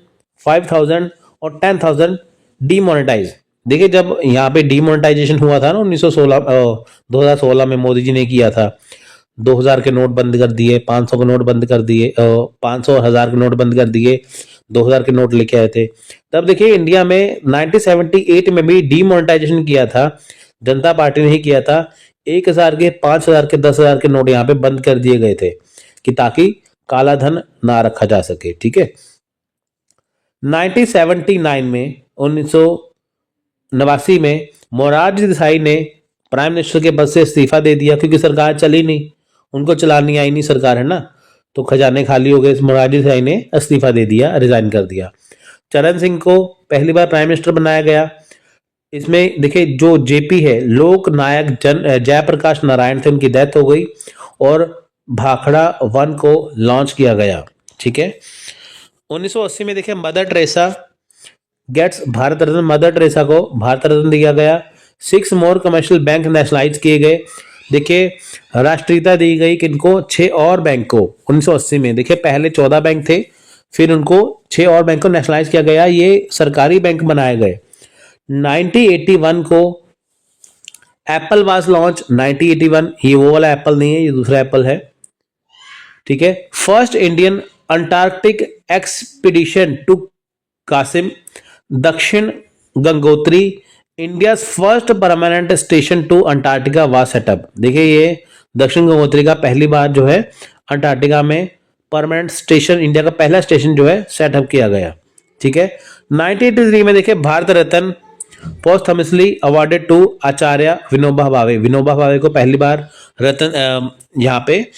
S1: 5000 और 10,000 डीमोनेटाइज। देखिए जब यहाँ पे डीमोनेटाइजेशन हुआ था ना 2016 में मोदी जी ने किया था, 2000 के नोट बंद कर दिए, 500 के नोट बंद कर दिए, 500 और 1000 के नोट बंद कर दिए, 2000 के नोट लेके आए थे। तब देखिए इंडिया में 1978 में भी डीमोनेटाइजेशन किया था, जनता पार्टी ने ही किया था। 1000 के, 5000 के, 10,000 के नोट यहाँ पे बंद कर दिए गए थे कि ताकि काला धन ना रखा जा सके, ठीक है। 1979 में 1989 में मोरारजी देसाई ने प्राइम मिनिस्टर के पद से इस्तीफा दे दिया, क्योंकि सरकार चली नहीं, उनको चलानी आई नहीं सरकार, है ना, तो खजाने खाली हो गए। मोरारजी देसाई ने इस्तीफा दे दिया, रिजाइन कर दिया। चरण सिंह को पहली बार प्राइम मिनिस्टर बनाया गया। इसमें देखिए जो जेपी है, लोक नायक जयप्रकाश नारायण थे, उनकी डेथ हो गई और भाखड़ा 1 को लॉन्च किया गया, ठीक है। 1980 में देखिए mother Teresa gets Bharat Ratna, mother Teresa को भारत रत्न दिया गया। 6 मोर कमर्शियल बैंक नेशनलाइज किए गए। देखिए राष्ट्रीयता दी गई किनको, 6 और बैंक को 1980 में। देखिए पहले 14 बैंक थे, फिर उनको 6 और बैंक को नेशनलाइज किया गया, ये सरकारी बैंक बनाए गए। 1981 को एप्पल वाज लॉन्च, 1981, ये वो वाला एप्पल नहीं है, ये दूसरा एप्पल है, ठीक है। First Indian Antarctic expedition to Qasim, Dakshin Gangotri, India first permanent station to Antarctica was setup. देखिए ये दक्षिण गंगोत्री का पहली बार जो है अंटार्कटिका में परमानेंट स्टेशन, इंडिया का पहला स्टेशन जो है सेटअप किया गया, ठीक है। 1983 में देखिए भारत रत्न पोस्टमसली अवार्डेड टू आचार्य विनोबा भावे। विनोबा भावे को पहली बार रत्न यहाँ पे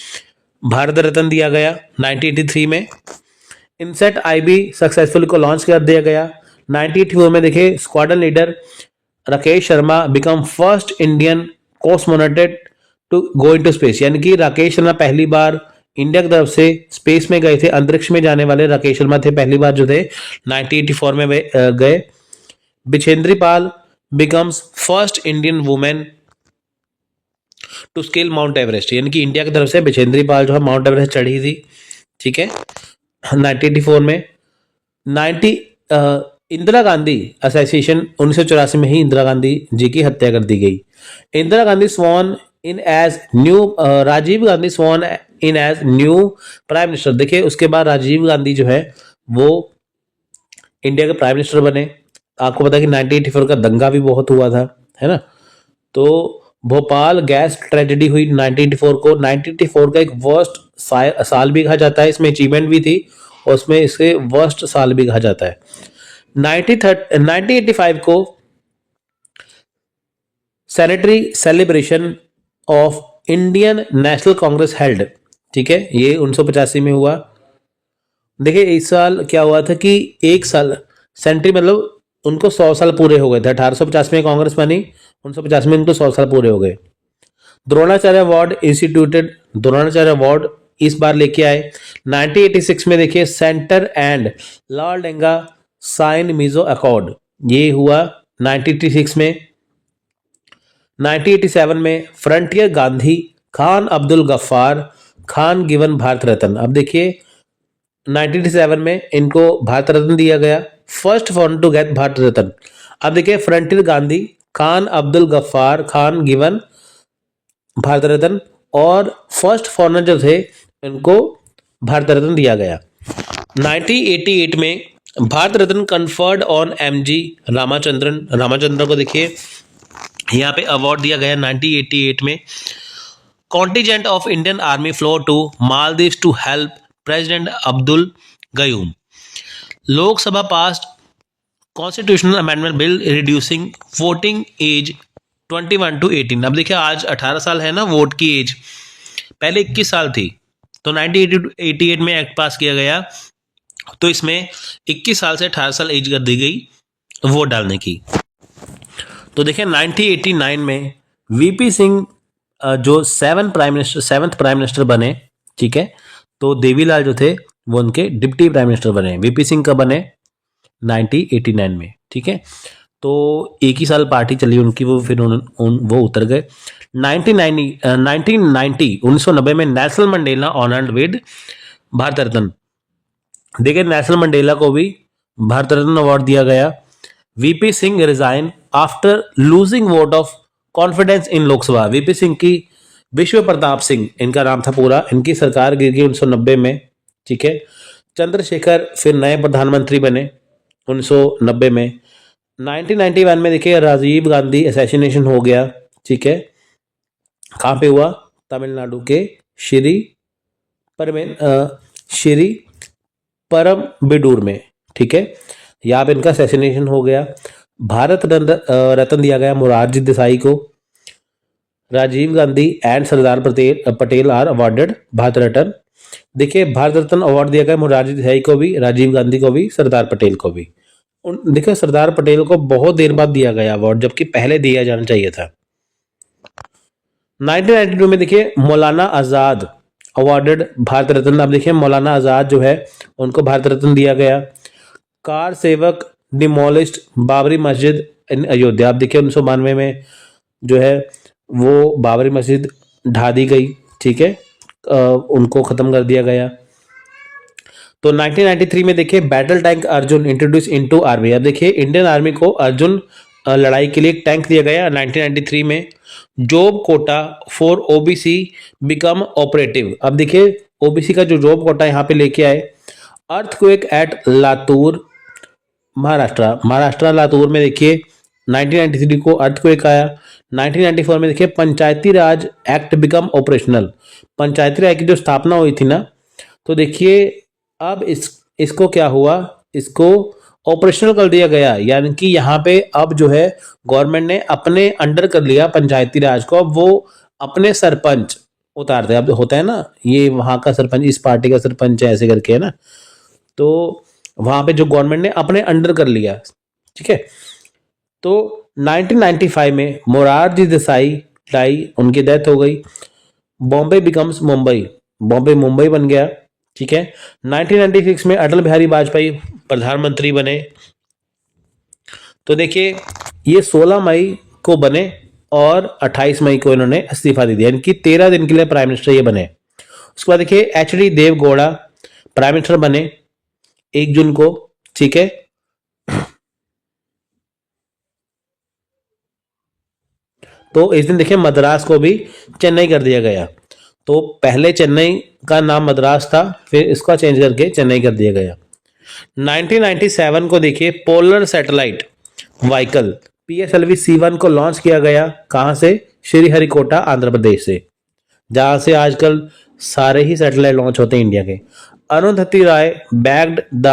S1: भारत रत्न दिया गया 1983 में। इनसेट आईबी सक्सेसफुल को लॉन्च कर दिया गया। 1984 में देखिए squadron leader Rakesh Sharma become first Indian cosmonaut to go into space, यानी कि राकेश शर्मा पहली बार इंडिया की तरफ से स्पेस में गए थे, अंतरिक्ष में जाने वाले राकेश शर्मा थे पहली बार जो थे 1984 में गए। Bachendri Pal becomes first Indian women to scale mount Everest, यानी कि इंडिया की तरफ से बिछेंद्री पाल जो है माउंट एवरेस्ट चढ़ी थी, ठीक है, 1984 में। इंदिरा गांधी असोसिएशन 1984 में ही इंदिरा गांधी जी की हत्या कर दी गई। Indira Gandhi sworn in as new, Rajiv Gandhi sworn in as new prime minister. देखिए उसके बाद राजीव गांधी जो है वो इंडिया के प्राइम मिनिस्टर बने। आपको पता है कि 1984 का दंगा भी बहुत हुआ था, है ना। तो भोपाल गैस ट्रेजेडी हुई 1984 को। 1984 का एक वर्स्ट साल भी कहा जाता है, इसमें अचीवमेंट भी थी और उसमें इसे वर्स्ट साल भी कहा जाता है। 1985 को sanitary celebration of Indian national Congress held, ठीक है, ये 1985 में हुआ। देखिए इस साल क्या हुआ था कि एक साल सेंट्री, मतलब उनको 100 साल पूरे हो गए थे। 1850 में कांग्रेस बनी, 1950 में उनको 100 साल पूरे हो गए। Dronacharya award instituted, Dronacharya award इस बार लेके आए। 1986 में देखिए center and Laldenga sign Mizo accord, ये हुआ 1986 में। 1987 में फ्रंटियर गांधी खान अब्दुल गफ्फार खान गिवन भारत रत्न। अब देखिए 1987 में इनको भारत रत्न दिया गया, first foreign to get Bharat Ratna. अब देखिए फ्रंटियर गांधी खान अब्दुल गफ्फार खान गिवन भारत रत्न, और फर्स्ट फॉरनर जो थे इनको भारत रत्न दिया गया। 1988 में Bharat Ratna conferred on MG Ramachandran. Ramachandran को देखिए यहाँ पे अवार्ड दिया गया 1988 में। Contingent of Indian army flew to Maldives to help president Abdul Gayoom. Lok Sabha pass constitutional amendment bill reducing voting age 21 to 18। अब देखिए आज 18 साल है ना वोट की एज, पहले 21 साल थी। तो 1988 में एक्ट पास किया गया, तो इसमें 21 साल से 18 साल एज कर दी गई वोट डालने की। तो देखिए 1989 में वीपी सिंह जो सेवन्थ प्राइम मिनिस्टर बने, ठीक है, तो देवीलाल जो थे वो उनके डिप्टी प्राइम मिनिस्टर बने। वीपी सिंह कब बने? 1989 में, ठीक है। तो एक ही साल पार्टी चली उनकी, वो फिर वो उतर गए। 1990 में Nelson Mandela honoured with Bharat Ratna. देखिए नेल्सन मंडेला को भी भारत रत्न अवार्ड दिया गया। VP Singh resign after losing vote of confidence in Lok Sabha. VP Singh की विश्व प्रताप सिंह इनका नाम था पूरा, इनकी सरकार गिर गई 1990 में, ठीक है। चंद्रशेखर फिर नए प्रधानमंत्री बने 1990 में। 1991 में देखिए राजीव गांधी असैसिनेशन हो गया, ठीक है। कहाँ पे हुआ? तमिलनाडु के श्री परमबिडूर में, ठीक है। यहाँ पे इनका असैसिनेशन हो गया। भारत रत्न दिया गया मोरारजी देसाई को। Rajiv Gandhi and Sardar Patel are awarded Bharat Ratna. देखिए भारत रत्न अवार्ड दिया गया मोरारजी देसाई को भी, राजीव गांधी को भी, सरदार पटेल को भी। देखिए सरदार पटेल को बहुत देर बाद दिया गया अवार्ड, जबकि पहले दिया जाना चाहिए था। 1992 में देखिए मौलाना आजाद अवार्डेड भारत रत्न। अब देखिए मौलाना आजाद जो है उनको भारत रत्न दिया गया। कार सेवक डिमोलिश्ड बाबरी मस्जिद इन अयोध्या। अब देखिए 1992 में जो है वो बाबरी मस्जिद ढा दी गई, ठीक है, उनको खत्म कर दिया गया। तो 1993 में देखिए battle tank Arjun introduce into army. अब देखिए इंडियन आर्मी को अर्जुन लड़ाई के लिए एक टैंक दिया गया 1993 में। Job Kota for OBC become operative. अब देखिए ओबीसी का जो जॉब कोटा यहाँ पे लेके आए। अर्थक्वेक एट लातूर महाराष्ट्र लातूर में देखिए 1993 को अर्थक्वेक आया। 1994 में देखिए पंचायती राज एक्ट बिकम ऑपरेशनल। पंचायती राज की जो स्थापना हुई थी ना, तो देखिए अब इसको क्या हुआ, इसको ऑपरेशनल कर दिया गया। यानी कि यहाँ पे अब जो है गवर्नमेंट ने अपने अंडर कर लिया पंचायती राज को। अब वो अपने सरपंच उतारते हैं। अब होता है ना, ये वहां का सरपंच इस पार्टी का सरपंच है ऐसे करके, है ना, तो वहां पे जो गवर्नमेंट ने अपने अंडर कर लिया, ठीक है। तो 1995 में मोरारजी देसाई उनकी डेथ हो गई। बॉम्बे बिकम्स मुंबई, बॉम्बे मुंबई बन गया, ठीक है। 1996 में अटल बिहारी वाजपेयी प्रधानमंत्री बने। तो देखिए ये 16 मई को बने और 28 मई को इन्होंने इस्तीफा दे दिया। इनकी 13 दिन के लिए प्राइम मिनिस्टर ये बने। उसके बाद देखिए एचडी देवगौड़ा प्राइम मिनिस्टर बने 1 जून को, ठीक है। तो इस दिन देखिए मद्रास को भी चेन्नई कर दिया गया। तो पहले चेन्नई का नाम मद्रास था, फिर इसका चेंज करके चेन्नई कर दिया गया। 1997 को देखिए polar satellite vehicle PSLV C1 को लॉन्च किया गया। कहां से? श्रीहरिकोटा आंध्र प्रदेश से, जहां से आजकल सारे ही सैटेलाइट लॉन्च होते हैं इंडिया के। Arundhati Roy bagged the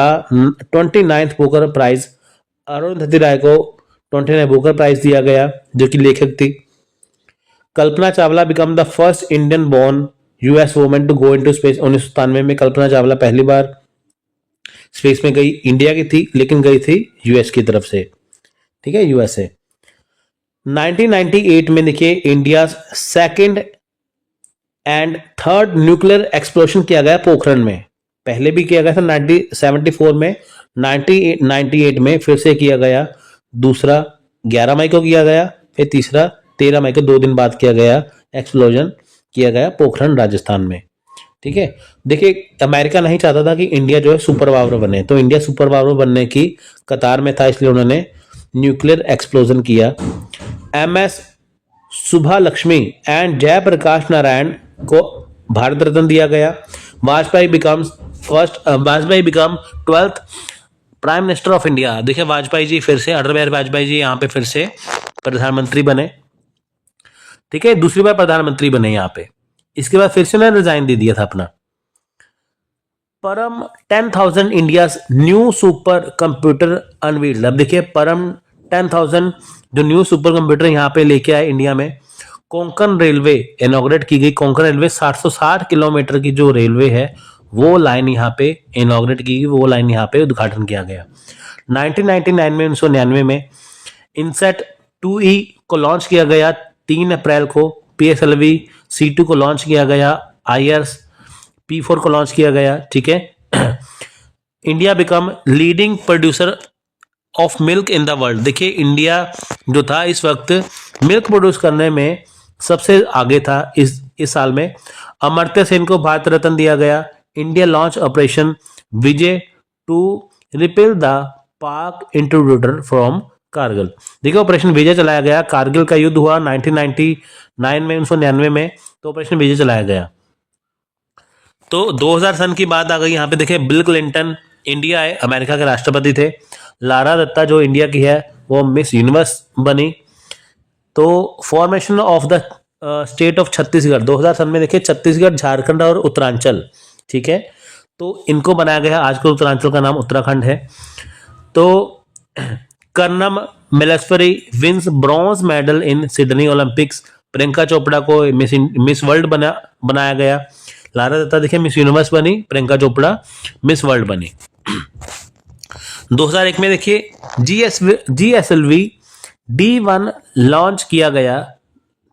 S1: 29th Booker prize. Arundhati Roy को 29 बुकर प्राइज दिया गया, जो कि लेखक थी। Kalpana Chawla become the first Indian born US women to go into space. 1997 में कल्पना चावला पहली बार स्पेस में गई। इंडिया की थी लेकिन गई थी US की तरफ से, ठीक है, USA। 1998 में देखिए India second and third nuclear explosion किया गया पोखरण में, पहले भी किया गया था 1974 में, 1998 में फिर से किया गया, दूसरा 11 मई को किया गया, फिर तीसरा 13 मई को 2 दिन बाद किया गया, एक्सप्लोजन किया गया पोखरण राजस्थान में। ठीक है, देखिए अमेरिका नहीं चाहता था कि इंडिया जो है सुपर पावर बने, तो इंडिया सुपर पावर बनने की कतार में था, इसलिए उन्होंने न्यूक्लियर एक्सप्लोजन किया। MS सुभा लक्ष्मी एंड जयप्रकाश नारायण को भारत रत्न दिया गया। Vajpayee become 12th prime minister of India. देखिए वाजपेयी जी फिर से, अटल बिहारी वाजपेयी जी यहाँ पे फिर से प्रधानमंत्री बने। ठीक है, दूसरी बार प्रधानमंत्री बने यहाँ पे। इसके बाद फिर से उन्होंने रिजाइन दे दिया था अपना। परम 10,000 India's new super computer unveiled. अब देखिए परम 10,000 जो न्यू सुपर कंप्यूटर यहाँ पे लेके आए इंडिया में। कोंकण रेलवे इनॉग्रेट की गई। कोंकण रेलवे 760 किलोमीटर की जो रेलवे है वो लाइन यहाँ पे इनॉग्रेट की गई, वो लाइन यहाँ पे उद्घाटन किया गया। 1999 में 1999 में इनसेट 2E को लॉन्च किया गया 3 अप्रैल को। PSLV C2 को लॉन्च किया गया। IRS P4 को लॉन्च किया गया। ठीक है, India become leading producer of milk in the world. देखिए इंडिया जो था इस वक्त मिल्क प्रोड्यूस करने में सबसे आगे था इस साल में। अमर्त्य सेन को भारत रत्न दिया गया। India launch operation Vijay to repel the Pak intruder from Kargil. देखिए ऑपरेशन विजय चलाया गया। कारगिल का युद्ध हुआ 1999 में, 1999 में, तो ऑपरेशन विजय चलाया गया। तो 2000 सन की बात आ गई यहाँ पे। देखिए बिल क्लिंटन इंडिया आए, अमेरिका के राष्ट्रपति थे। लारा दत्ता जो इंडिया की है वो मिस यूनिवर्स बनी। तो formation of the state of Chhattisgarh 2000 सन में देखिए छत्तीसगढ़, झारखंड और उत्तरांचल। ठीक है, तो इनको बनाया गया। आजकल उत्तरांचल का नाम उत्तराखंड है। तो Karnam Malleswari wins bronze medal in Sydney Olympics. Priyanka Chopra को मिस वर्ल्ड बनाया गया। लारा दत्ता देखिए मिस यूनिवर्स बनी, प्रियंका चोपड़ा मिस वर्ल्ड बनी। 2001 में देखिए GSLV D1 लॉन्च किया गया।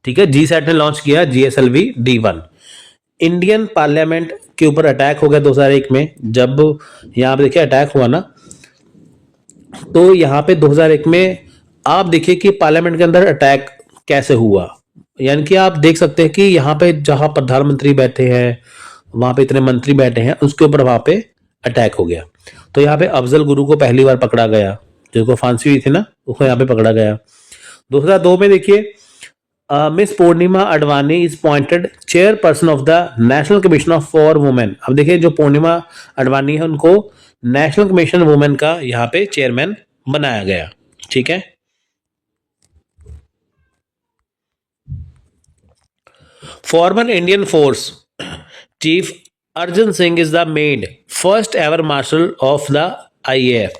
S1: ठीक है, GSAT ने लॉन्च किया GSLV D1। इंडियन पार्लियामेंट के ऊपर अटैक हो गया 2001 में। जब यहाँ पे देखिए अटैक हुआ ना, तो यहाँ पे 2001 में आप देखिए कि पार्लियामेंट के अंदर अटैक कैसे हुआ। यानी कि आप देख सकते हैं कि यहाँ पे जहां प्रधानमंत्री बैठे हैं, वहां पे इतने मंत्री बैठे हैं, उसके ऊपर वहां पे अटैक हो गया। तो यहाँ पे अफजल गुरु को पहली बार पकड़ा गया, जिसको फांसी हुई थी ना, उसको यहाँ पे पकड़ा गया। 2002 में देखिए miss Purnima Advani is appointed chairperson of the national commission for women. अब देखिए जो पूर्णिमा अडवाणी है उनको नेशनल कमीशन वुमेन का यहाँ पे चेयरमैन बनाया गया। ठीक है, former Indian force chief Arjun Singh is the made first ever marshal of the IAF।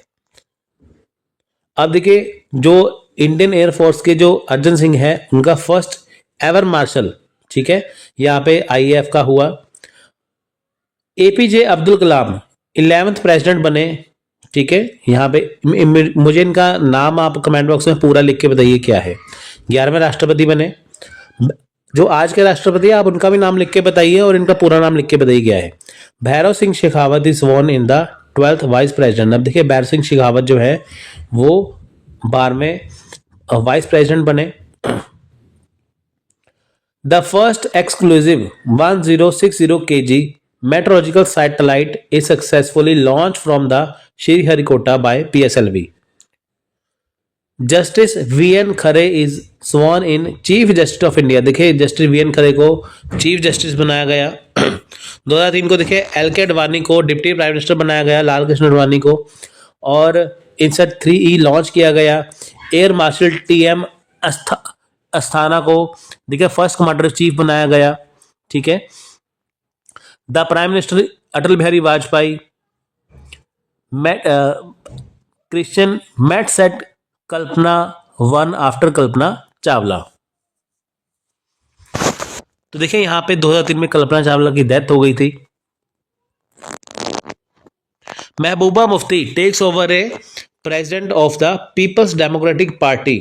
S1: अब देखिए जो इंडियन एयरफोर्स के जो अर्जुन सिंह है उनका फर्स्ट एवर मार्शल, ठीक है, यहाँ पे IAF का हुआ। APJ Abdul Kalam 11th president बने। ठीक है, यहाँ पे मुझे इनका नाम आप कमेंट बॉक्स में पूरा लिख के बताइए क्या है। 11वें राष्ट्रपति बने। जो आज के राष्ट्रपति है आप उनका भी नाम लिख के बताइए और इनका पूरा नाम लिख के बताइए क्या है। Bhairav Singh Shekhawat is von in the 12th vice president. अब देखिए भैरव सिंह शेखावत जो है वो 12वें वाइस प्रेसिडेंट बने। The first exclusive 1060 kg meteorological satellite is successfully launched from the Sriharikota by PSLV. Justice VN Khare is sworn in chief justice of India. देखिए justice VN Khare को chief justice बनाया गया। 2003 को देखिए LK अडवाणी को डिप्टी प्राइम मिनिस्टर बनाया गया, लाल कृष्ण अडवाणी को। और इनसेट 3E लॉन्च किया गया। एयर मार्शल TM अस्थाना को देखिए फर्स्ट कमांडर चीफ बनाया गया। ठीक है, the prime minister Atal Bihari Vajpayee christened MetSat Kalpana 1 after Kalpana Chawla. तो देखिए यहां पे 2003 में कल्पना चावला की डेथ हो गई थी। Mehbooba Mufti takes over a president of the people's democratic party.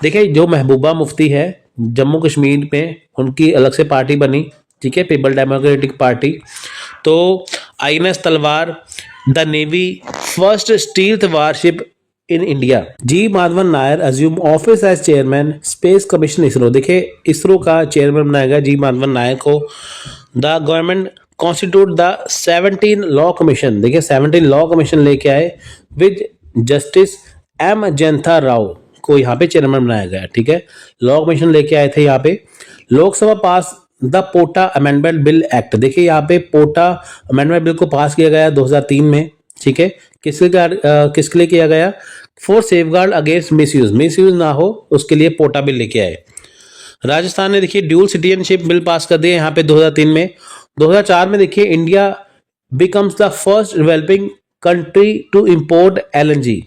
S1: देखिए जो महबूबा मुफ्ती है जम्मू कश्मीर में, उनकी अलग से पार्टी बनी ठीक है, पीपल डेमोक्रेटिक पार्टी। तो INS तलवार, the navy first stealth warship in India. G Madhavan Nair assume office as chairman space commission ISRO. देखिए इसरो का चेयरमैन बनाया गया जी माधवन नायर को। The government constitute the 17 law commission. देखिए 17 लॉ कमीशन लेके आए with justice M Jayanta Rao को यहाँ पे चेयरमैन बनाया गया। ठीक है, लॉ कमीशन लेके आए थे यहाँ पे। Lok Sabha pass the POTA amendment bill act. देखिए यहाँ पे पोटा अमेंडमेंट बिल को पास किया गया 2003 में। ठीक है, किसके लिए किया गया? For safeguard against misuse, misuse ना हो उसके लिए पोटा बिल लेके आए। राजस्थान ने देखिए ड्यूल सिटीजनशिप बिल पास कर दिए यहाँ पे 2003 में। 2004 में देखिए India becomes the first developing country to import LNG।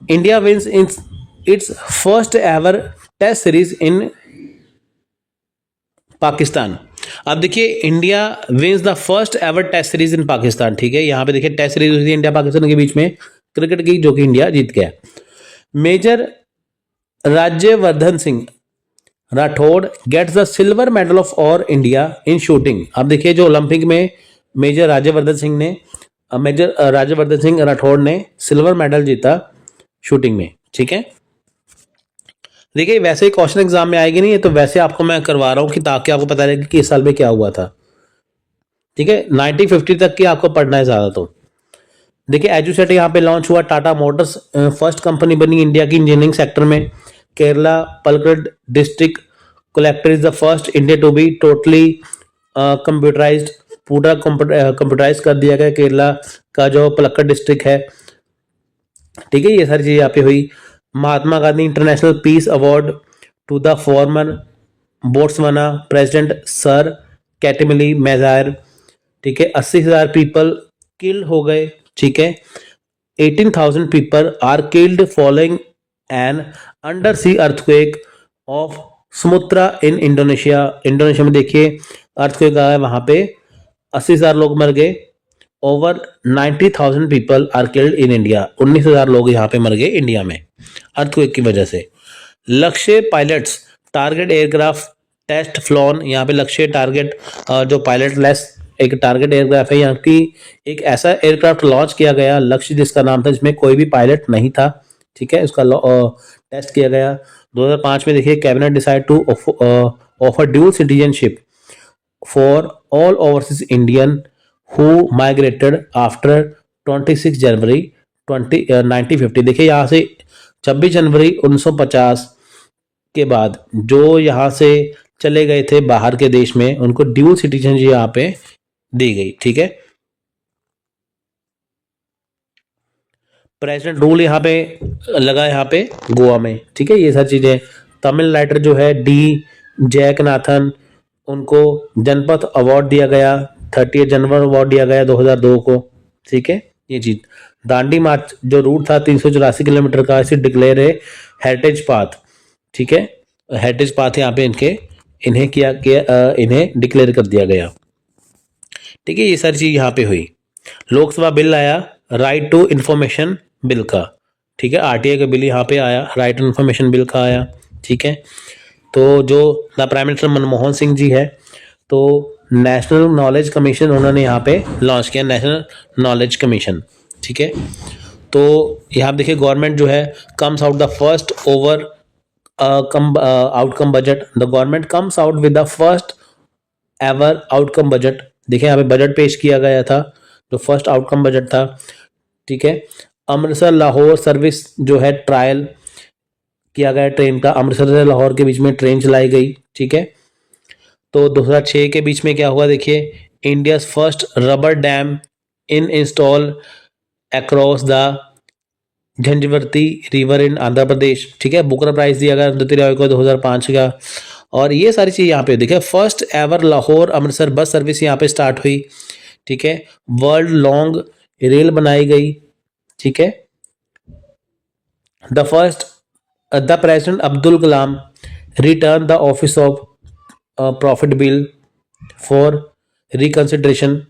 S1: India wins in its first ever test series in Pakistan. अब देखिए India wins the first ever test series in Pakistan. ठीक है, यहाँ पे देखिए टेस्ट सीरीज हुई थी इंडिया पाकिस्तान के बीच में क्रिकेट की, जो कि इंडिया जीत गया। Major Rajyavardhan Singh Rathore gets the silver medal of or India in shooting. अब देखिए जो ओलंपिक में मेजर राज्यवर्धन सिंह राठौड़ ने सिल्वर मेडल जीता शूटिंग में। ठीक है, देखिए वैसे ही क्वेश्चन एग्जाम में आएगी नहीं है, तो वैसे आपको मैं करवा रहा हूं कि ताकि आपको पता लगे कि इस साल में क्या हुआ था। ठीक है, 90-50 तक की आपको पढ़ना है ज्यादा। तो देखिए एजुसेट यहाँ पे लॉन्च हुआ। टाटा मोटर्स फर्स्ट कंपनी बनी इंडिया की इंजीनियरिंग सेक्टर में। Kerala Palakkad district collector is the first India to be totally computerised. पूरा कंप्यूटराइज कर दिया गया केरला का जो पलक्कड डिस्ट्रिक्ट है। ठीक है, ये सारी चीजें यहाँ पे हुई। Mahatma Gandhi international peace award to the former Botswana president sir Ketumile Masire. ठीक है, 80,000 पीपल किल्ड हो गए। ठीक है, 18,000 people are killed following an under sea earthquake of Sumatra in Indonesia. Indonesia में देखिए अर्थक्वेक आया, वहां पे 80,000 लोग मर गए। Over 90,000 people are killed in India. 19,000 लोग यहाँ पे मर गए इंडिया में अर्थक्वेक की वजह से। Lakshya pilots target aircraft test flown. यहाँ पे लक्ष्य टारगेट जो पायलट लेस एक टारगेट एयरक्राफ्ट है, यहाँ की एक ऐसा एयरक्राफ्ट लॉन्च किया गया लक्ष्य जिसका नाम था, जिसमें कोई भी पायलट नहीं था। ठीक है, उसका टेस्ट किया गया। 2005 में देखिए cabinet decide to offer dual citizenship for all overseas Indian who migrated after 26 January 1950। देखिए यहाँ से 26 जनवरी 1950 के बाद जो यहाँ से चले गए थे बाहर के देश में, उनको ड्यूल सिटीजनशिप यहाँ पे दी गई। ठीक है, प्रेसिडेंट रूल यहाँ पे लगा यहाँ पे गोवा में। ठीक है, ये सारी चीजें। तमिल राइटर जो है डी जयकनाथन, उनको जनपथ अवार्ड दिया गया। 30 जनवरी अवार्ड दिया गया 2002 को। ठीक है, ये चीज। दांडी मार्च जो रूट था 384 किलोमीटर का, इसे डिक्लेयर है हेरिटेज पाथ। ठीक है, हेरिटेज पाथ यहाँ पे इन्हें डिक्लेयर कर दिया गया। ठीक है, ये सारी चीज यहाँ पे हुई। लोकसभा बिल आया राइट टू इंफॉर्मेशन बिल का। ठीक है, RTI का बिल यहाँ पे आया, राइट टू इंफॉर्मेशन बिल का आया। ठीक है, तो जो the prime minister Manmohan Singh ji है, तो नेशनल नॉलेज कमीशन उन्होंने यहाँ पे लॉन्च किया, नेशनल नॉलेज कमीशन। ठीक है, तो यहाँ देखिए गवर्नमेंट जो है comes out the first over outcome budget. The government comes out with the first ever outcome budget. देखिए यहाँ पे बजट पेश किया गया था, जो फर्स्ट आउटकम बजट था। ठीक है, अमृतसर लाहौर सर्विस जो है ट्रायल किया गया ट्रेन का। अमृतसर से लाहौर के बीच में ट्रेन चलाई गई। ठीक है, तो 2006 के बीच में क्या हुआ देखिए, India's first rubber dam in install across the Jhanjhavati river in Andhra Pradesh. ठीक है, बुकर प्राइज दिया गया नंदती रॉय को 2005 का। और ये सारी चीज यहाँ पे देखिए, first ever Lahore Amritsar bus service यहाँ पे स्टार्ट हुई। ठीक है, वर्ल्ड लॉन्ग रेल बनाई गई। ठीक है, the president Abdul Kalam return the office of profit bill for reconsideration.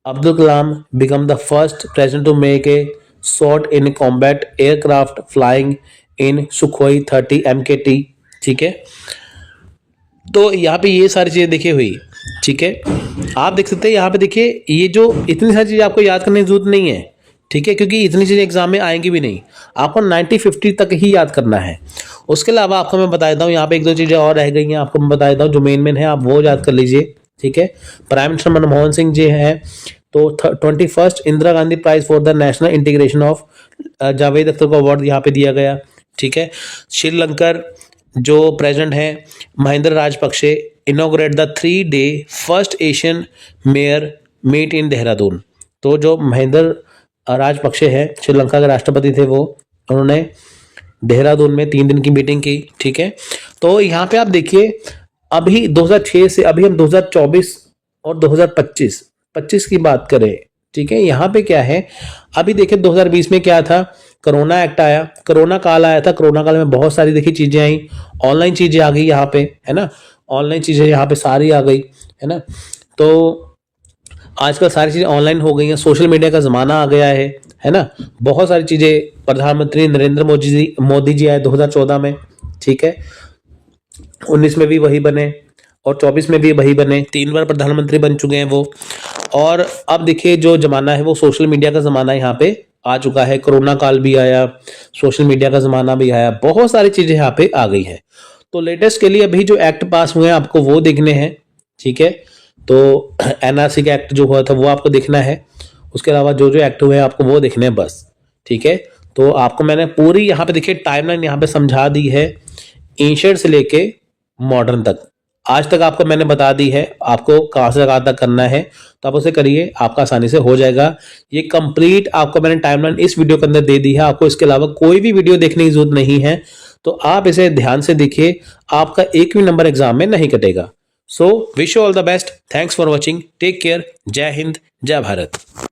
S1: Abdul Kalam became the first president to make a shot in combat aircraft flying in Sukhoi 30 MKT। ठीक है, तो यहाँ पे ये सारी चीज़ें देखिए हुई, ठीक है। आप देख सकते हैं यहाँ पे देखिए, ये जो इतनी सारी चीज़ें आपको याद करने की जरूरत नहीं है, ठीक है, क्योंकि इतनी चीज़ें एग्जाम में आएंगी भी नहीं। आपको 90-50 तक ही याद करना है। उसके अलावा आपको मैं बता देता हूँ, यहाँ पे एक दो चीज़ें और रह गई हैं, आपको मैं बता देता हूँ, जो मेन है आप वो याद कर लीजिए, ठीक है। प्राइम मिनिस्टर मनमोहन सिंह जी हैं, तो 21st Indira Gandhi prize for the national integration of Javed Akhtar को अवार्ड यहाँ पे दिया गया, ठीक है। श्रीलंकर जो प्रेसिडेंट हैं Mahinda Rajapaksa inaugurate the 3-day first Asian mayor meet in Dehradun. तो जो महिंद्रा राजपक्षे हैं, श्रीलंका के राष्ट्रपति थे, वो उन्होंने देहरादून में 3 दिन की मीटिंग की, ठीक है। तो यहाँ पे आप देखिए, अभी 2006 से अभी हम 2024 और 2025 की बात करें, ठीक है। यहाँ पे क्या है, अभी देखिए 2020 में क्या था, कोरोना एक्ट आया, कोरोना काल आया था। कोरोना काल में बहुत सारी देखिए चीजें आई, ऑनलाइन चीजें आ गई यहाँ पे, है ना। ऑनलाइन चीजें यहाँ पे सारी आ गई, है ना। तो आजकल सारी चीजें ऑनलाइन हो गई हैं, सोशल मीडिया का जमाना आ गया है ना। बहुत सारी चीजें, प्रधानमंत्री नरेंद्र मोदी जी आए 2014 में, ठीक है। 19 में भी वही बने और 24 में भी वही बने, 3 बार प्रधानमंत्री बन चुके हैं वो। और अब देखिए जो जमाना है वो सोशल मीडिया का जमाना यहाँ पे आ चुका है। कोरोना काल भी आया, सोशल मीडिया का जमाना भी आया, बहुत सारी चीजें यहाँ पे आ गई हैं। तो लेटेस्ट के लिए अभी जो एक्ट पास हुए हैं आपको वो देखने हैं, ठीक है। तो एनआरसी का एक्ट जो हुआ था वो आपको देखना है। उसके अलावा जो जो एक्ट हुए हैं आपको वो देखने हैं बस, ठीक है। तो आपको मैंने पूरी यहाँ पे देखिए टाइमलाइन यहाँ पे समझा दी है, एंशिएंट से लेके मॉडर्न तक। आज तक आपको मैंने बता दी है आपको कहां से कहां तक करना है, तो आप उसे करिए, आपका आसानी से हो जाएगा। ये कंप्लीट आपको मैंने टाइमलाइन इस वीडियो के अंदर दे दी है, आपको इसके अलावा कोई भी वीडियो देखने की जरूरत नहीं है। तो आप इसे ध्यान से देखिए, आपका एक भी नंबर एग्जाम में नहीं कटेगा। So wish you all the best, thanks for watching, take care, Jai Hind, जय भारत।